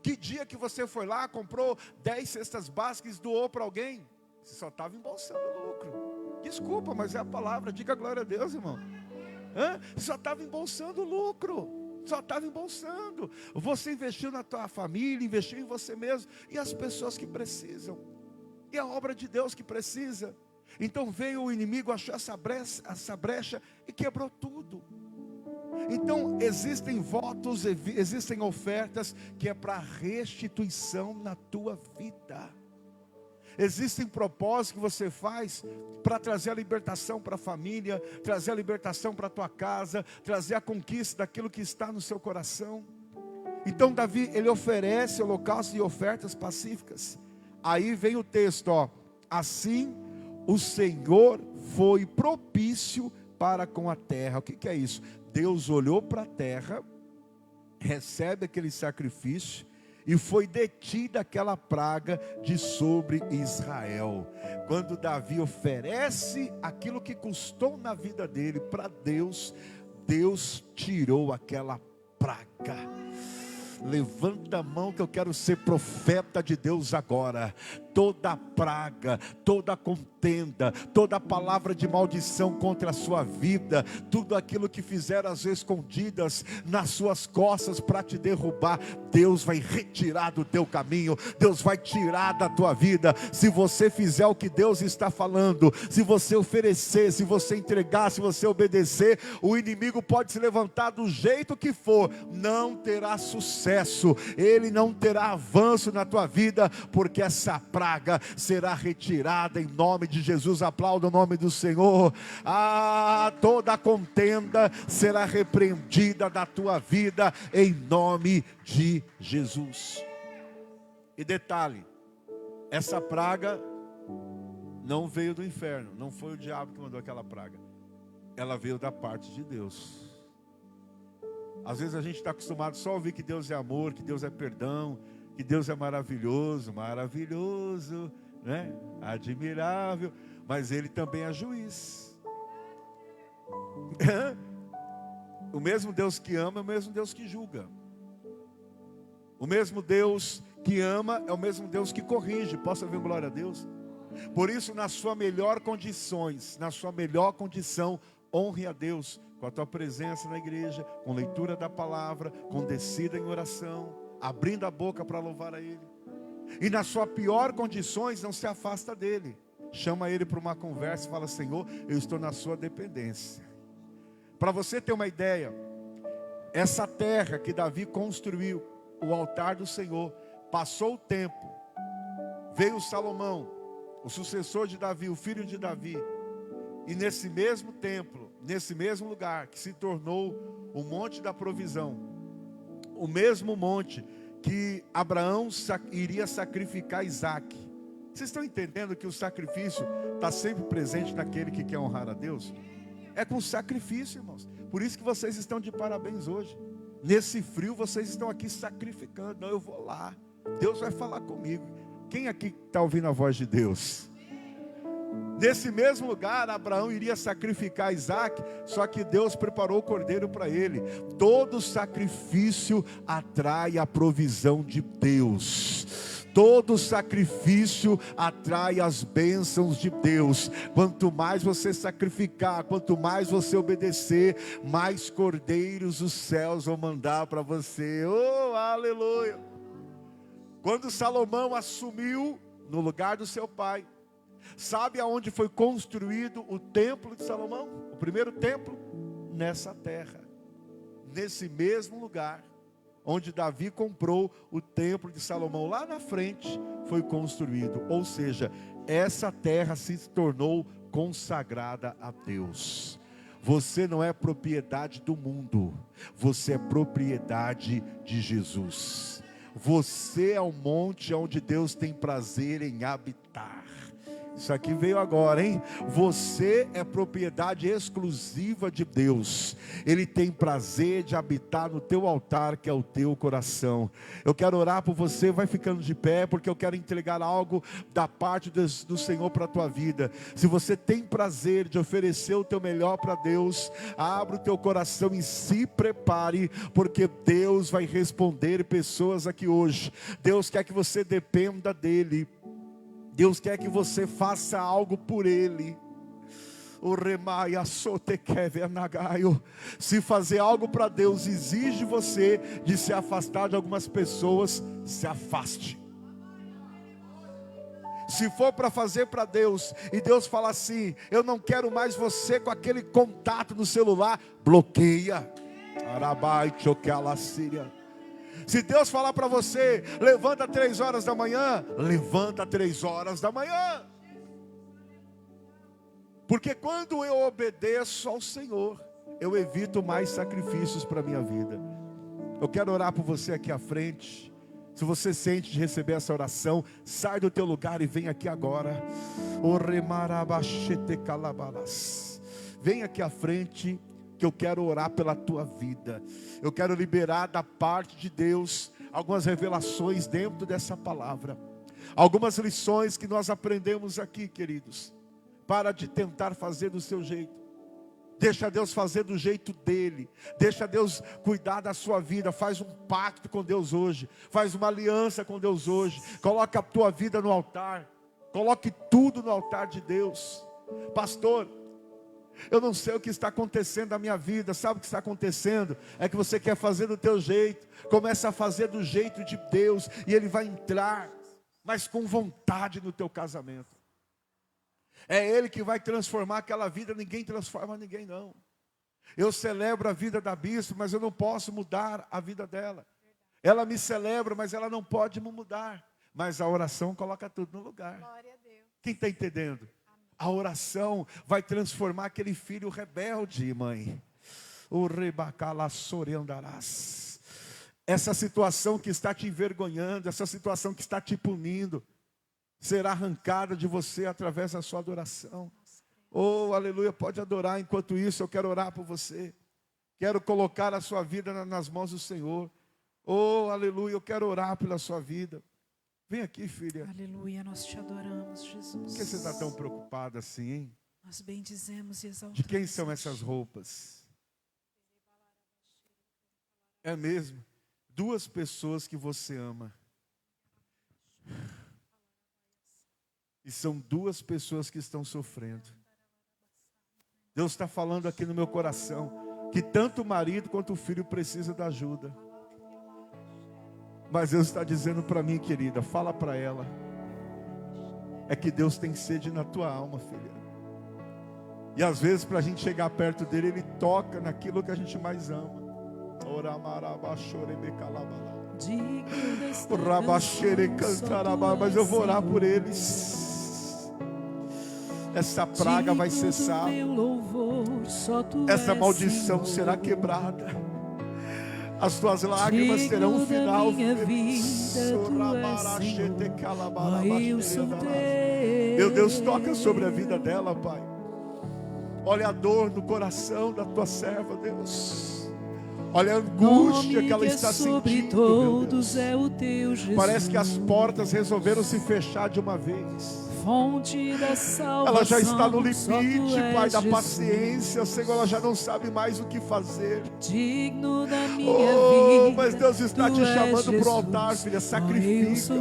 S1: Que dia que você foi lá, comprou 10 cestas básicas e doou para alguém? Você só estava embolsando o lucro. Desculpa, mas é a palavra, diga glória a Deus, irmão. Você só estava embolsando o lucro. Só estava embolsando. Você investiu na tua família, investiu em você mesmo. E as pessoas que precisam. E a obra de Deus que precisa. Então veio o inimigo, achou essa brecha e quebrou tudo. Então existem votos, existem ofertas que é para restituição na tua vida. Existem propósitos que você faz para trazer a libertação para a família, trazer a libertação para a tua casa, trazer a conquista daquilo que está no seu coração. Então Davi, ele oferece holocaustos e ofertas pacíficas. Aí vem o texto, assim o Senhor foi propício para com a terra. O que é isso? Deus olhou para a terra, recebe aquele sacrifício, e foi detida aquela praga de sobre Israel. Quando Davi oferece aquilo que custou na vida dele para Deus, Deus tirou aquela praga. Levanta a mão que eu quero ser profeta de Deus agora. toda praga, toda contenda, toda palavra de maldição contra a sua vida, tudo aquilo que fizeram as escondidas nas suas costas para te derrubar, Deus vai retirar do teu caminho, Deus vai tirar da tua vida, se você fizer o que Deus está falando, se você oferecer, se você entregar, se você obedecer, o inimigo pode se levantar do jeito que for, não terá sucesso, ele não terá avanço na tua vida, porque essa praga será retirada em nome de Jesus. Aplauda o nome do Senhor. Toda contenda será repreendida da tua vida em nome de Jesus. E detalhe, essa praga não veio do inferno, não foi o diabo que mandou aquela praga, ela veio da parte de Deus. Às vezes a gente está acostumado só a ouvir que Deus é amor, que Deus é perdão, que Deus é maravilhoso, maravilhoso, né? Admirável, mas Ele também é juiz. O mesmo Deus que ama é o mesmo Deus que julga. O mesmo Deus que ama é o mesmo Deus que corrige. Posso ouvir glória a Deus? Por isso, na sua melhor condições, na sua melhor condição, honre a Deus com a tua presença na igreja, com leitura da palavra, com descida em oração, abrindo a boca para louvar a Ele. E na sua pior condições, não se afasta dEle. Chama Ele para uma conversa e fala: Senhor, eu estou na sua dependência. Para você ter uma ideia, essa terra que Davi construiu, o altar do Senhor, passou o tempo, veio Salomão, o sucessor de Davi, o filho de Davi, e nesse mesmo templo, nesse mesmo lugar, que se tornou o monte da provisão, o mesmo monte que Abraão iria sacrificar Isaac. Vocês estão entendendo que o sacrifício está sempre presente naquele que quer honrar a Deus? É com sacrifício, irmãos. Por isso que vocês estão de parabéns hoje. Nesse frio vocês estão aqui sacrificando. Não, eu vou lá, Deus vai falar comigo. Quem aqui está ouvindo a voz de Deus? Nesse mesmo lugar, Abraão iria sacrificar Isaac, só que Deus preparou o cordeiro para ele. Todo sacrifício atrai a provisão de Deus. Todo sacrifício atrai as bênçãos de Deus. Quanto mais você sacrificar, quanto mais você obedecer, mais cordeiros os céus vão mandar para você. Oh, aleluia! Quando Salomão assumiu no lugar do seu pai, sabe aonde foi construído o templo de Salomão? O primeiro templo? Nessa terra, nesse mesmo lugar onde Davi comprou o templo de Salomão, lá na frente foi construído. Ou seja, essa terra se tornou consagrada a Deus. Você não é propriedade do mundo, você é propriedade de Jesus. Você é o monte onde Deus tem prazer em habitar. Isso aqui veio agora, hein? Você é propriedade exclusiva de Deus. Ele tem prazer de habitar no teu altar, que é o teu coração. Eu quero orar por você, vai ficando de pé, porque eu quero entregar algo da parte do Senhor para a tua vida. Se você tem prazer de oferecer o teu melhor para Deus, abra o teu coração e se prepare, porque Deus vai responder pessoas aqui hoje. Deus quer que você dependa dEle. Deus quer que você faça algo por Ele. Se fazer algo para Deus exige você de se afastar de algumas pessoas, se afaste. Se for para fazer para Deus, e Deus fala assim: eu não quero mais você com aquele contato no celular, bloqueia. Se Deus falar para você, levanta 3 horas da manhã, levanta 3 horas da manhã. Porque quando eu obedeço ao Senhor, eu evito mais sacrifícios para a minha vida. Eu quero orar por você aqui à frente. Se você sente de receber essa oração, sai do teu lugar e vem aqui agora. Vem aqui à frente, que eu quero orar pela tua vida. Eu quero liberar da parte de Deus algumas revelações dentro dessa palavra, algumas lições que nós aprendemos aqui, queridos. Para de tentar fazer do seu jeito. Deixa Deus fazer do jeito dele. Deixa Deus cuidar da sua vida. Faz um pacto com Deus hoje. Faz uma aliança com Deus hoje. Coloca a tua vida no altar. Coloque tudo no altar de Deus. Pastor, eu não sei o que está acontecendo na minha vida. Sabe o que está acontecendo? É que você quer fazer do teu jeito. Começa a fazer do jeito de Deus. E Ele vai entrar, mas com vontade, no teu casamento. É Ele que vai transformar aquela vida. Ninguém transforma ninguém, não. Eu celebro a vida da bispa, mas eu não posso mudar a vida dela. Ela me celebra, mas ela não pode me mudar. Mas a oração coloca tudo no lugar.
S2: Glória a Deus.
S1: Quem está entendendo? A oração vai transformar aquele filho rebelde, mãe. O rebacalassore andarás. Essa situação que está te envergonhando, essa situação que está te punindo, será arrancada de você através da sua adoração. Oh, aleluia, pode adorar. Enquanto isso, eu quero orar por você. Quero colocar a sua vida nas mãos do Senhor. Oh, aleluia, eu quero orar pela sua vida. Vem aqui, filha.
S2: Aleluia, nós te adoramos, Jesus.
S1: Por que você está tão preocupada assim, hein?
S2: Nós bendizemos e exaltamos.
S1: De quem são essas roupas? É mesmo? 2 pessoas que você ama. E são 2 pessoas que estão sofrendo. Deus está falando aqui no meu coração que tanto o marido quanto o filho precisam da ajuda. Mas Deus está dizendo para mim, querida, fala para ela. É que Deus tem sede na tua alma, filha. E às vezes para a gente chegar perto dele, Ele toca naquilo que a gente mais ama. Mas eu vou orar por eles. Essa praga vai cessar. Essa maldição será quebrada. As tuas lágrimas terão um final. Meu Deus, toca sobre a vida dela, Pai. Olha a dor no coração da tua serva, Deus. Olha a angústia que ela está sentindo, meu Deus. Parece que as portas resolveram se fechar de uma vez.
S2: Fonte da salvação,
S1: ela já está no limite, Pai, da paciência. Senhor, ela já não sabe mais o que fazer.
S2: Digno da minha vida,
S1: mas Deus está te chamando para o altar, filha. Sacrifica.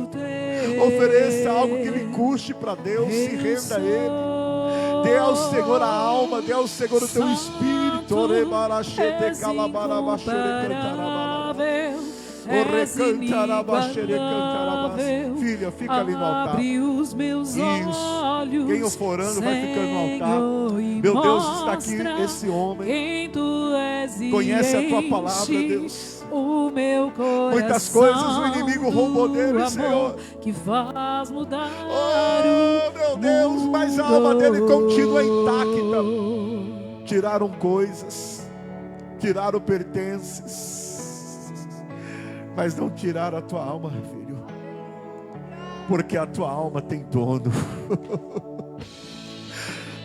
S1: Ofereça algo que lhe custe para Deus. Se renda a Ele. Dê ao Senhor a alma. Dê ao Senhor o teu espírito. Filha, fica ali no altar.
S2: Os meus olhos,
S1: quem eu for orando vai ficando no altar. Meu Deus, está aqui esse homem. Conhece a tua palavra, Deus.
S2: O meu coração,
S1: muitas coisas o inimigo roubou dele, Senhor.
S2: Que faz mudar.
S1: Oh, meu Deus, mas a alma dele continua intacta. Tiraram coisas, tiraram pertences, mas não tiraram a tua alma, filho, porque a tua alma tem dono.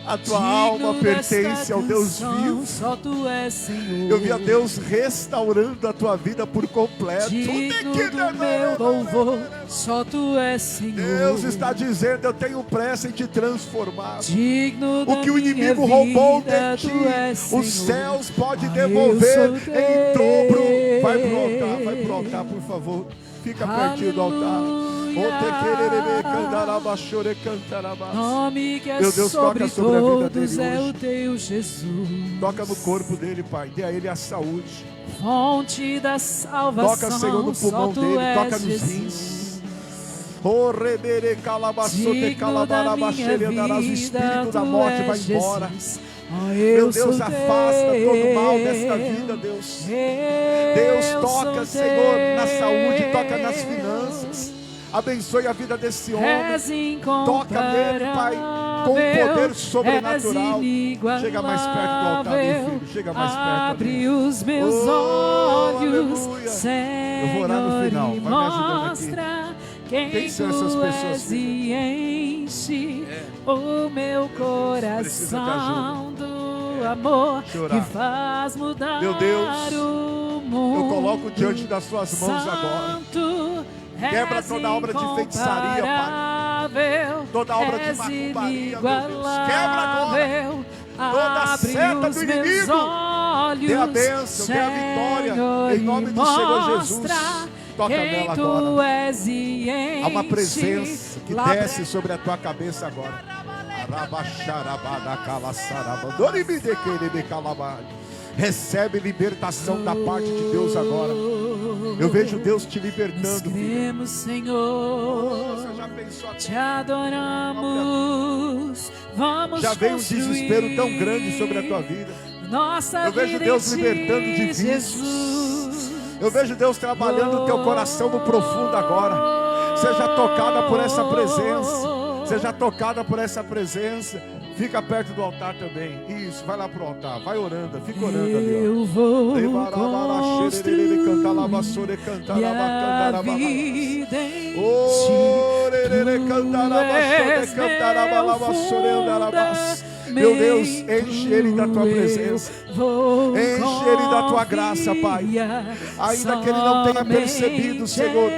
S1: A tua alma pertence ao Deus vivo.
S2: Só tu és, Senhor.
S1: Eu vi a Deus restaurando a tua vida por completo.
S2: Digno do meu louvor, só tu és, Senhor.
S1: Deus está dizendo: eu tenho pressa em te transformar.
S2: Digno
S1: o que o inimigo roubou de ti, os céus podem devolver em dobro. Vai pro altar, por favor. Fica pertinho do altar.
S2: Nome que é
S1: meu Deus,
S2: sobre
S1: toca sobre a vida dele
S2: todos é
S1: hoje.
S2: o teu Jesus.
S1: Toca no corpo dele, Pai. Dê a ele a saúde.
S2: Fonte da salvação.
S1: Toca, Senhor, no pulmão dele. Toca nos rins. O espírito da morte vai embora. Meu Deus, afasta todo mal desta vida, Deus. Deus, toca, Senhor, na saúde, toca nas finanças. Abençoe a vida desse homem. Toca nele, Pai, com poder sobrenatural. Chega mais perto do altar, meu filho. Chega mais perto.
S2: Abre os meus olhos, Senhor,
S1: eu vou orar no final. Vai me ajudando aqui.
S2: Quem
S1: são essas pessoas,
S2: e enche o meu coração do amor que faz mudar
S1: meu Deus,
S2: o mundo.
S1: Eu coloco diante das suas mãos agora. Quebra toda obra de feitiçaria, Pai. Toda obra de macumbaria, meu Deus. Quebra agora. toda seta do inimigo. Dê a bênção, dê a vitória, em nome do Senhor Jesus. Toca nela agora. Há uma presença que desce sobre a tua cabeça agora. Recebe libertação da parte de Deus agora. Eu vejo Deus te libertando.
S2: Queremos, Senhor,
S1: Você já pensou
S2: te adoramos. Vamos
S1: já veio um desespero tão grande sobre a tua vida.
S2: Nossa
S1: Eu vejo Deus libertando de vícios. Eu vejo Deus trabalhando o teu coração no profundo agora. Seja tocada por essa presença. Seja tocada por essa presença. Fica perto do altar também. Isso, vai lá pro altar. Vai orando, fica orando ali.
S2: Eu vou construir minha vida em Ti.
S1: Meu Deus, enche ele da tua presença. Enche ele da tua graça, Pai. Ainda que ele não tenha percebido, Senhor,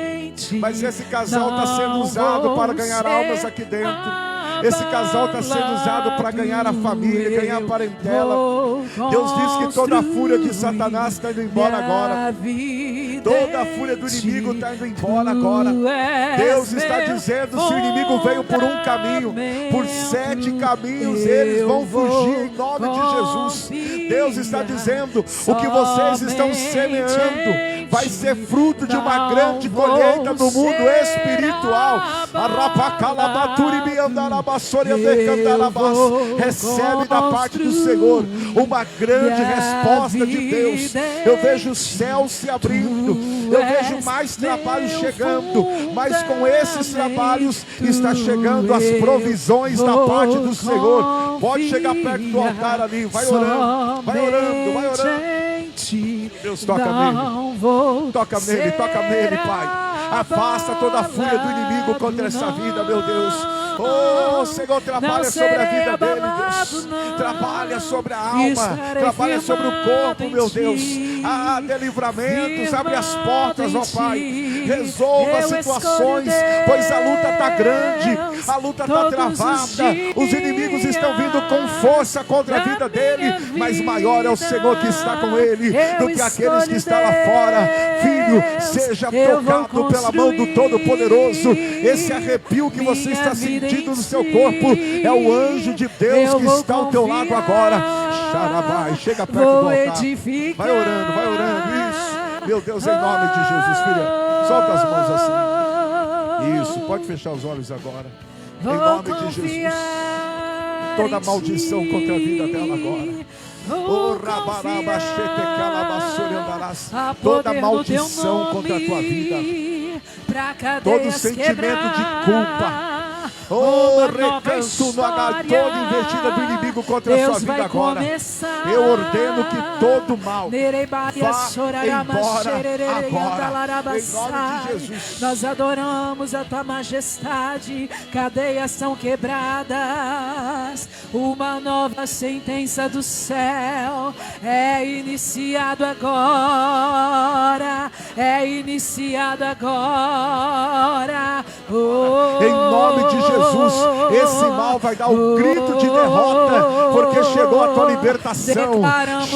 S1: mas esse casal está sendo usado para ganhar almas aqui dentro. Esse casal está sendo usado para ganhar a família, ganhar a parentela. Deus diz que toda a fúria de Satanás está indo embora agora. Toda a fúria do inimigo está indo embora agora. Deus está dizendo, se o inimigo veio por um caminho, por 7 caminhos eles vão fugir em nome de Jesus. Deus está dizendo, o que vocês estão semeando vai ser fruto de uma grande colheita no mundo espiritual. Recebe da parte do Senhor uma grande resposta de Deus. Eu vejo o céu se abrindo. Eu vejo mais trabalhos chegando. Mas com esses trabalhos está chegando as provisões da parte do Senhor. Pode chegar perto do altar ali. Vai orando, vai orando, vai orando. Deus, toca nele. Toca nele, toca nele, Pai. Afasta toda a fúria do inimigo contra essa vida, meu Deus. Oh, Senhor, trabalha sobre a vida dele, Deus. Trabalha sobre a alma, trabalha sobre o corpo, meu Deus. Dê livramentos, abre as portas, ó Pai. Resolva situações, pois a luta está grande, a luta está travada. Os inimigos estão vindo com força contra a vida dele, mas maior é o Senhor que está com ele do que aqueles que estão lá fora. Filho, seja tocado pela mão do Todo-Poderoso. Esse arrepio que você está sentindo no seu corpo é o anjo de Deus que está ao teu lado agora. Xarabai, chega perto do altar. Vai orando, isso. Meu Deus, em nome de Jesus, filha, solta as mãos assim. Isso, pode fechar os olhos agora. Em nome de Jesus. Toda maldição contra a vida dela agora. Toda maldição contra a tua vida, todo sentimento de culpa, recanto no agalho, toda investida do inimigo contra a sua vida agora. Eu ordeno que todo mal vá embora agora, em nome de Jesus.
S2: Nós adoramos a tua majestade, cadeias são quebradas, uma nova sentença do céu é iniciado agora, é iniciado agora.
S1: Em nome de Jesus, esse mal vai dar um grito de derrota, porque chegou a tua libertação.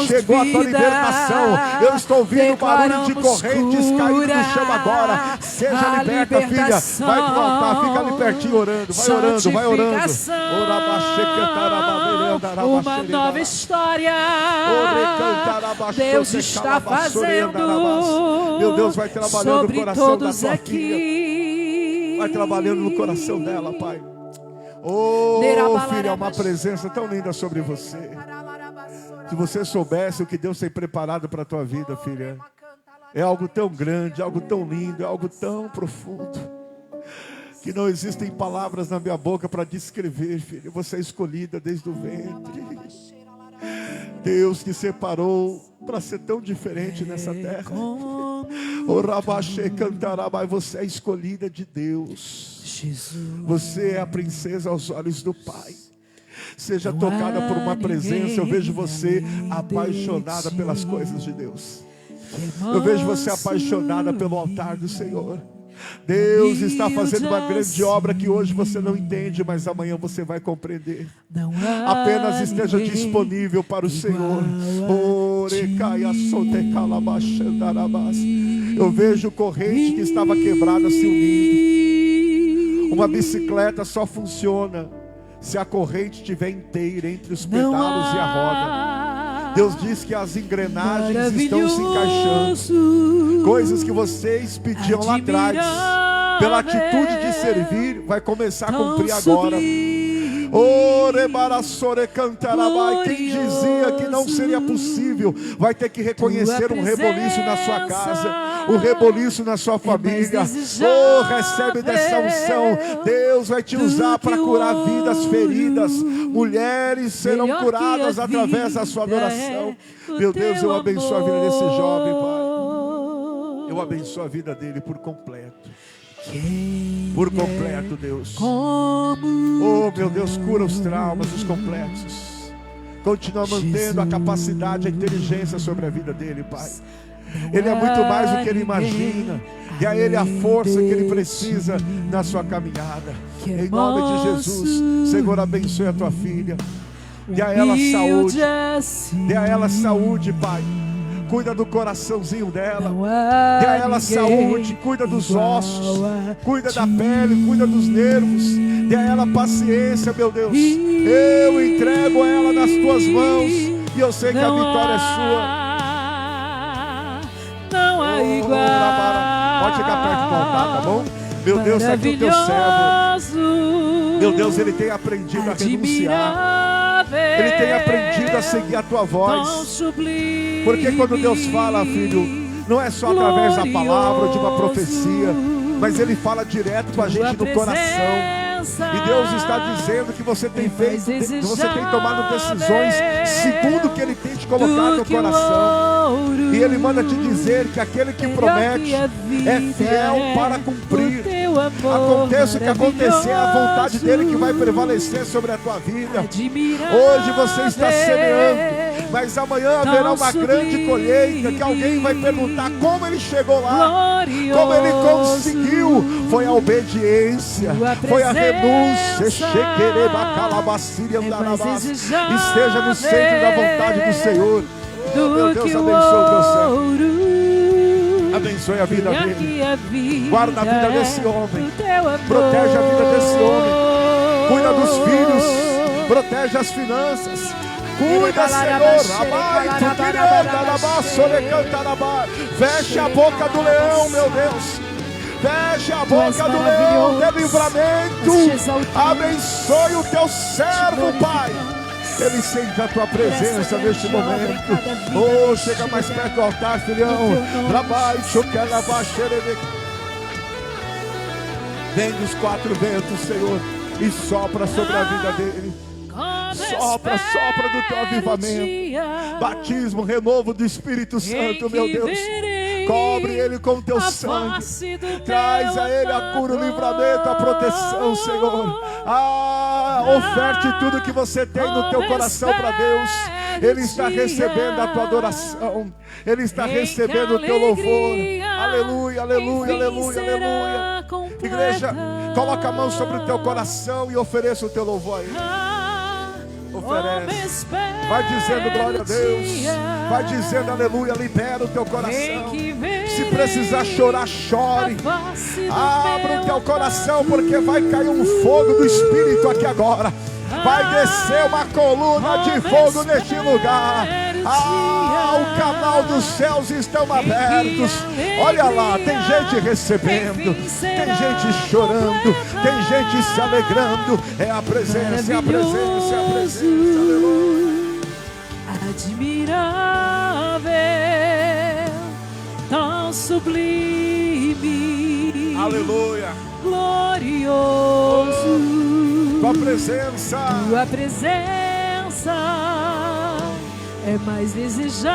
S1: Chegou a tua libertação. Eu estou ouvindo barulho de correntes caindo no chão agora. Seja liberta, filha. Vai pro altar, fica ali pertinho orando. Vai orando, vai orando.
S2: Uma nova história Deus está fazendo.
S1: Meu Deus, vai trabalhando no coração da tua
S2: filha.
S1: Vai trabalhando no coração dela, Pai. Filha, é uma presença tão linda sobre você. Se você soubesse o que Deus tem preparado para a tua vida, filha, é algo tão grande, algo tão lindo, é algo tão profundo, que não existem palavras na minha boca para descrever, filha. Você é escolhida desde o ventre. Deus te separou para ser tão diferente nessa terra. Você é escolhida de Deus. Você é a princesa aos olhos do Pai. Seja tocada por uma presença. Eu vejo você apaixonada pelas coisas de Deus. Eu vejo você apaixonada pelo altar do Senhor. Deus está fazendo uma grande obra que hoje você não entende, mas amanhã você vai compreender. Apenas esteja disponível para o Senhor. Eu vejo corrente que estava quebrada se unindo. Uma bicicleta só funciona se a corrente estiver inteira entre os pedalos e a roda. Deus diz que as engrenagens estão se encaixando. Coisas que vocês pediam lá atrás, pela atitude de servir, vai começar a cumprir agora. Quem dizia que não seria possível, vai ter que reconhecer um reboliço na sua casa, um reboliço na sua família. Recebe dessa unção. Deus vai te usar para curar vidas feridas. Mulheres serão curadas através da sua adoração. Meu Deus, eu abençoo a vida desse jovem, Pai. Eu abençoo a vida dele por completo. Por completo, Deus. Oh, meu Deus, cura os traumas, os complexos. Continua mantendo a capacidade, a inteligência sobre a vida dele, Pai. Ele é muito mais do que ele imagina. E a ele a força que ele precisa na sua caminhada. Em nome de Jesus, Senhor, abençoe a tua filha. Dê a ela saúde. Dê a ela saúde, Pai. Cuida do coraçãozinho dela. Dê a ela saúde. Cuida dos ossos. Cuida da pele. Cuida dos nervos. Dê a ela paciência, meu Deus. Eu entrego ela nas tuas mãos. E eu sei que a vitória é sua.
S2: Não há igual.
S1: Pode chegar perto do altar, tá bom? Meu Deus, está aqui o teu servo. Meu Deus, ele tem aprendido a renunciar. Ele tem aprendido a seguir a tua voz. Porque quando Deus fala, filho, não é só através da palavra ou de uma profecia, mas Ele fala direto com a gente no coração. E Deus está dizendo que você tem feito, você tem tomado decisões segundo o que Ele tem te colocado no coração. E Ele manda te dizer que aquele que promete é fiel para cumprir. Aconteça o que acontecer, a vontade dEle que vai prevalecer sobre a tua vida. Hoje você está semeando, mas amanhã haverá uma grande colheita, que alguém vai perguntar como ele chegou lá, como ele conseguiu. Foi a obediência, foi a renúncia. Esteja no centro da vontade do Senhor. Meu Deus, abençoe o teu servo. Abençoe a vida dele. Guarda a vida desse homem. Protege a vida desse homem. Cuida dos filhos. Protege as finanças. Cuida, Senhor. Feche a boca do leão, meu Deus. Feche a boca do leão. Dê livramento. Abençoe o teu servo, Pai. Ele sente a tua presença neste momento. Oh, chega mais perto do altar, filhão. Vem dos quatro ventos, Senhor, e sopra sobre a vida dele. Sopra, sopra do teu avivamento. Batismo, renovo do Espírito Santo, meu Deus. Cobre ele com o teu sangue. Traz a ele a cura, o livramento, a proteção, Senhor. Oferte tudo que você tem no teu coração para Deus. Ele está recebendo a tua adoração. Ele está recebendo o teu louvor. Aleluia, aleluia, aleluia, aleluia. Igreja, coloca a mão sobre o teu coração e ofereça o teu louvor a ele. Oferece. Vai dizendo glória a Deus. Vai dizendo aleluia. Libera o teu coração. Se precisar chorar, chore. Abra o teu coração, porque vai cair um fogo do Espírito aqui agora. Vai descer uma coluna de fogo neste lugar. O canal dos céus estão abertos. Olha lá, tem gente recebendo, tem gente chorando, tem gente se alegrando. É a presença, é a presença, é a presença. Aleluia.
S2: Admirável, tão sublime,
S1: aleluia,
S2: glorioso.
S1: Tua presença
S2: é mais desejável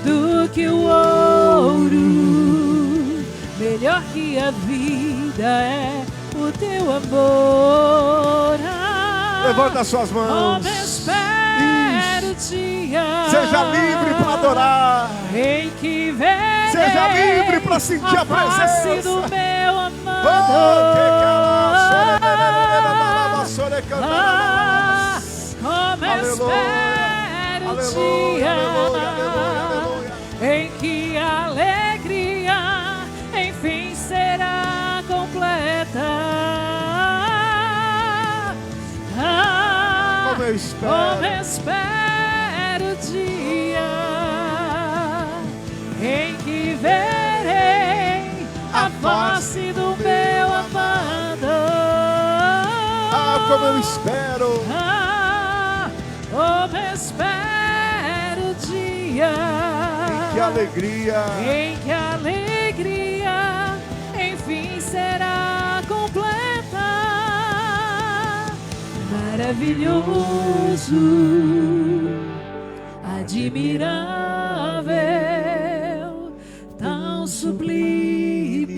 S2: do que o ouro. Melhor que a vida é o teu amor.
S1: Levanta as suas mãos.
S2: Espero o dia
S1: seja livre para adorar.
S2: em que verei
S1: seja seja livre para sentir a
S2: face
S1: presença.
S2: do meu amado. Como espero o dia em que a alegria enfim será completa.
S1: Como eu
S2: espero o dia em que verei a face do meu amado.
S1: Como eu espero.
S2: Como espero o dia
S1: em que a
S2: alegria enfim será completa. Maravilhoso, admirável, tão sublime,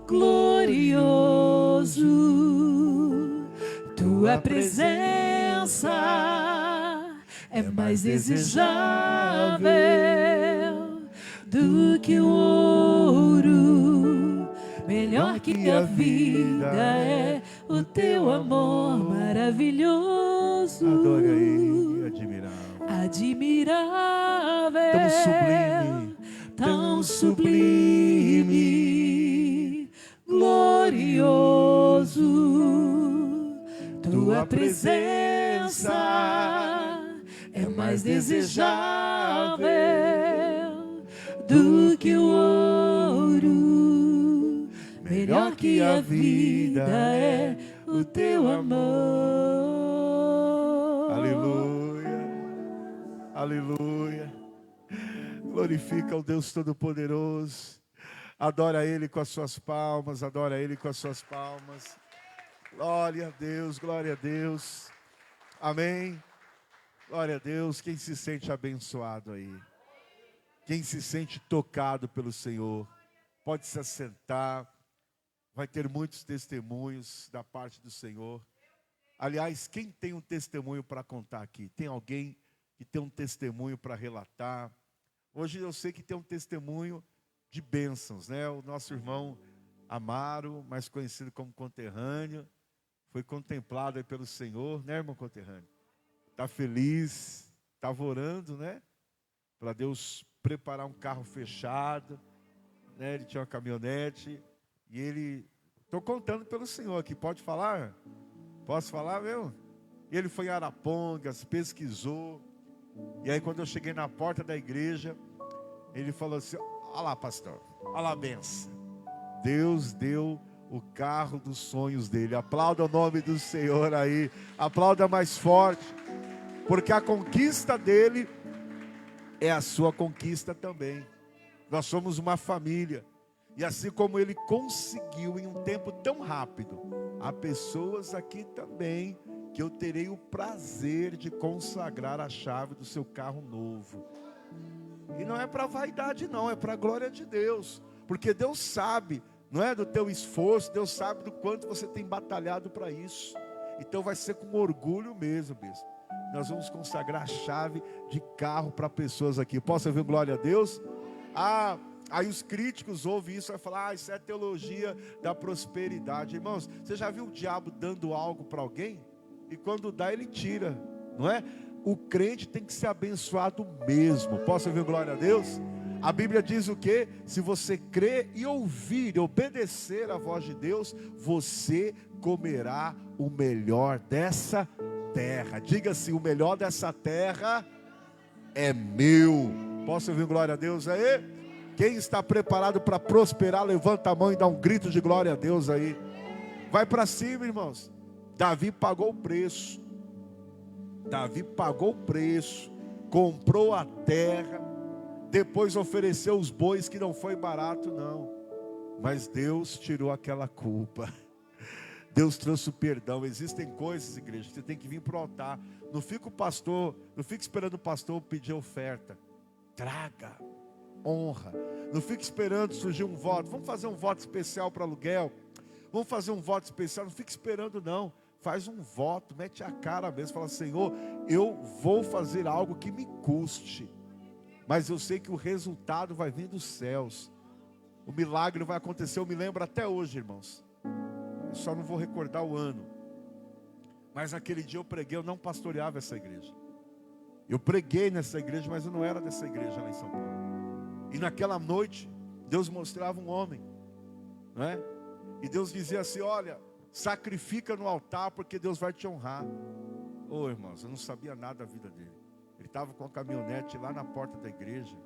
S2: glorioso. Tua presença é mais desejável do que o ouro, melhor que a vida é o teu amor maravilhoso.
S1: Adore aí,
S2: admirável,
S1: tão sublime,
S2: glorioso. Tua presença é mais desejável do que o ouro, melhor que a vida é o teu amor.
S1: Aleluia, aleluia. Glorifica o Deus Todo-Poderoso. Adora Ele com as suas palmas, adora Ele com as suas palmas. Glória a Deus, glória a Deus. Amém. Glória a Deus. Quem se sente abençoado aí? Quem se sente tocado pelo Senhor? Pode se assentar. Vai ter muitos testemunhos da parte do Senhor. Aliás, quem tem um testemunho para contar aqui? Tem alguém que tem um testemunho para relatar? Hoje eu sei que tem um testemunho de bênçãos, né? O nosso irmão Amaro, mais conhecido como conterrâneo, foi contemplado aí pelo Senhor, né, irmão conterrâneo? Está feliz, estava orando, né? Para Deus preparar um carro fechado, né? Ele tinha uma caminhonete e ele... Estou contando pelo Senhor aqui, pode falar? Posso falar, meu? Ele foi em Arapongas, pesquisou, e aí quando eu cheguei na porta da igreja, ele falou assim, olha lá, pastor, olha lá a benção. Deus deu o carro dos sonhos dele. Aplauda o nome do Senhor aí. Aplauda mais forte. Porque a conquista dele é a sua conquista também. Nós somos uma família. E assim como ele conseguiu em um tempo tão rápido, há pessoas aqui também que eu terei o prazer de consagrar a chave do seu carro novo. E não é para vaidade não, é para a glória de Deus. Porque Deus sabe, não é do teu esforço, Deus sabe do quanto você tem batalhado para isso. Então vai ser com orgulho mesmo, bispo. Nós vamos consagrar a chave de carro para pessoas aqui. Posso ouvir glória a Deus? Aí os críticos ouvem isso e vão falar, isso é teologia da prosperidade. Irmãos, você já viu o diabo dando algo para alguém? E quando dá, ele tira, não é? O crente tem que ser abençoado mesmo. Posso ouvir glória a Deus? A Bíblia diz o quê? Se você crer e ouvir e obedecer a voz de Deus, você comerá o melhor dessa terra. Diga-se, o melhor dessa terra é meu. Posso ouvir glória a Deus aí? Quem está preparado para prosperar, levanta a mão e dá um grito de glória a Deus aí. Vai para cima, irmãos. Davi pagou o preço. Davi pagou o preço, comprou a terra, depois ofereceu os bois, que não foi barato não, mas Deus tirou aquela culpa, Deus trouxe o perdão. Existem coisas, igreja, que você tem que vir para o altar. Não fica esperando o pastor pedir oferta, traga honra. Não fique esperando surgir um voto, vamos fazer um voto especial para aluguel, vamos fazer um voto especial, não fique esperando não. Faz um voto, mete a cara mesmo, fala, Senhor, eu vou fazer algo que me custe. mas eu sei que o resultado vai vir dos céus. O milagre vai acontecer, eu me lembro até hoje, irmãos. Eu só não vou recordar o ano. Mas aquele dia eu preguei, eu não pastoreava essa igreja. Eu preguei nessa igreja, mas eu não era dessa igreja lá em São Paulo. E naquela noite, Deus mostrava um homem, não é? E Deus dizia assim, olha, sacrifica no altar porque Deus vai te honrar. Ô irmãos, eu não sabia nada da vida dele. Ele estava com a caminhonete lá na porta da igreja.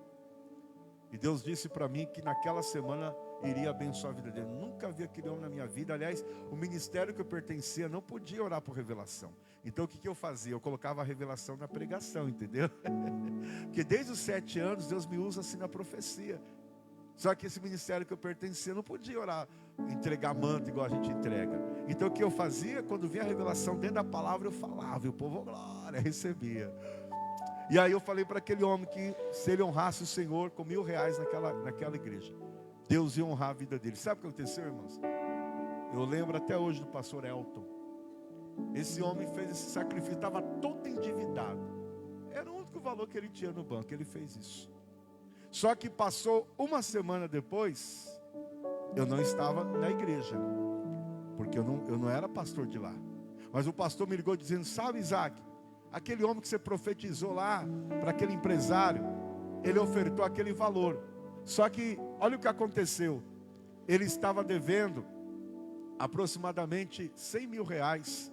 S1: E Deus disse para mim que naquela semana iria abençoar a vida dele. Nunca vi aquele homem na minha vida. Aliás, o ministério que eu pertencia não podia orar por revelação. Então o que eu fazia? Eu colocava a revelação na pregação, entendeu? Porque desde os 7 anos Deus me usa assim na profecia. Só que esse ministério que eu pertencia não podia orar, entregar manto igual a gente entrega. Então o que eu fazia? Quando vinha a revelação dentro da palavra eu falava. E o povo, glória, recebia. E aí eu falei para aquele homem que se ele honrasse o Senhor com R$1.000 naquela igreja, Deus ia honrar a vida dele. Sabe o que aconteceu, irmãos? Eu lembro até hoje do pastor Elton. Esse homem fez esse sacrifício, estava todo endividado. Era o único valor que ele tinha no banco, ele fez isso. Só que passou uma semana depois, eu não estava na igreja, porque eu não era pastor de lá. Mas o pastor me ligou dizendo, sabe, Isaac, aquele homem que você profetizou lá, para aquele empresário, ele ofertou aquele valor. Só que, olha o que aconteceu. Ele estava devendo aproximadamente R$100.000.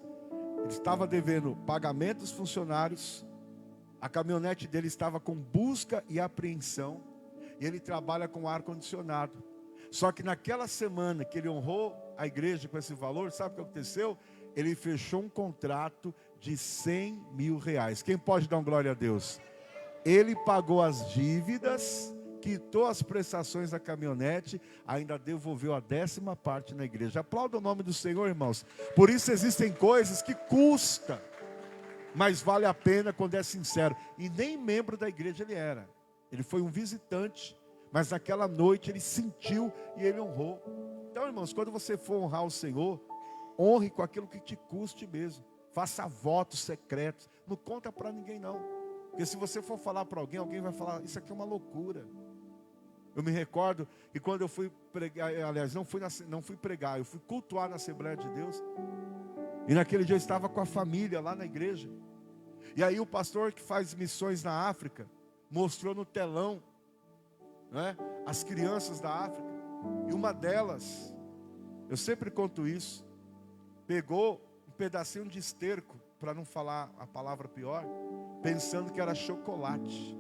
S1: Ele estava devendo pagamento dos funcionários. A caminhonete dele estava com busca e apreensão. E ele trabalha com ar-condicionado. Só que naquela semana que ele honrou a igreja com esse valor, sabe o que aconteceu? Ele fechou um contrato de R$100.000. Quem pode dar uma glória a Deus? Ele pagou as dívidas, quitou as prestações da caminhonete, ainda devolveu a 10ª parte na igreja. Aplauda o nome do Senhor, irmãos. Por isso existem coisas que custam, mas vale a pena quando é sincero. E nem membro da igreja ele era. Ele foi um visitante, mas naquela noite ele sentiu e ele honrou. Então, irmãos, quando você for honrar o Senhor, honre com aquilo que te custe mesmo. Faça votos secretos. Não conta para ninguém não. Porque se você for falar para alguém, alguém vai falar, isso aqui é uma loucura. Eu me recordo que quando eu fui pregar, aliás, não fui pregar, eu fui cultuar na Assembleia de Deus. E naquele dia eu estava com a família lá na igreja. E aí o pastor que faz missões na África, mostrou no telão, né, as crianças da África. E uma delas, eu sempre conto isso, pegou um pedacinho de esterco, para não falar a palavra pior, pensando que era chocolate.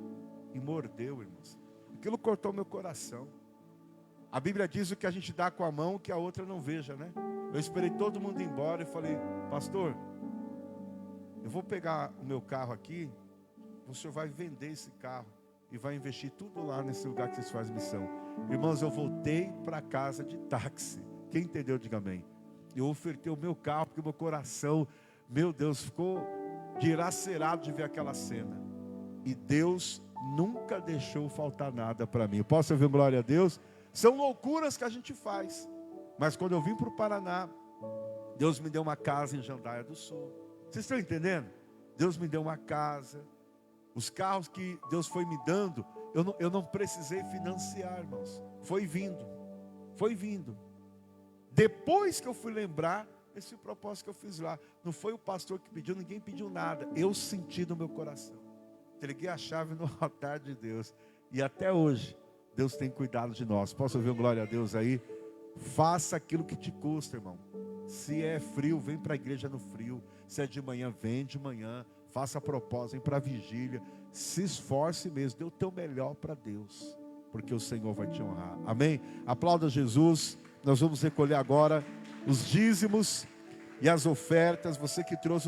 S1: E mordeu, irmãos. Aquilo cortou meu coração. A Bíblia diz o que a gente dá com a mão, que a outra não veja, né? Eu esperei todo mundo ir embora e falei, pastor, eu vou pegar o meu carro aqui, o senhor vai vender esse carro e vai investir tudo lá nesse lugar que vocês fazem missão. Irmãos, eu voltei para casa de táxi. Quem entendeu, diga amém. Eu ofertei o meu carro, porque o meu coração, meu Deus, ficou dilacerado de ver aquela cena. E Deus nunca deixou faltar nada para mim. Posso ouvir glória a Deus? São loucuras que a gente faz. Mas quando eu vim para o Paraná, Deus me deu uma casa em Jandaia do Sul. Vocês estão entendendo? Deus me deu uma casa. Os carros que Deus foi me dando, eu não precisei financiar, irmãos. Foi vindo. Foi vindo. Depois que eu fui lembrar, esse propósito que eu fiz lá. Não foi o pastor que pediu, ninguém pediu nada. Eu senti no meu coração. Entreguei a chave no altar de Deus. E até hoje, Deus tem cuidado de nós. Posso ouvir um glória a Deus aí? Faça aquilo que te custa, irmão. Se é frio, vem para a igreja no frio. Se é de manhã, vem de manhã. Faça propósito, vem para a vigília. Se esforce mesmo, dê o teu melhor para Deus. Porque o Senhor vai te honrar. Amém? Aplauda Jesus. Nós vamos recolher agora os dízimos e as ofertas. Você que trouxe o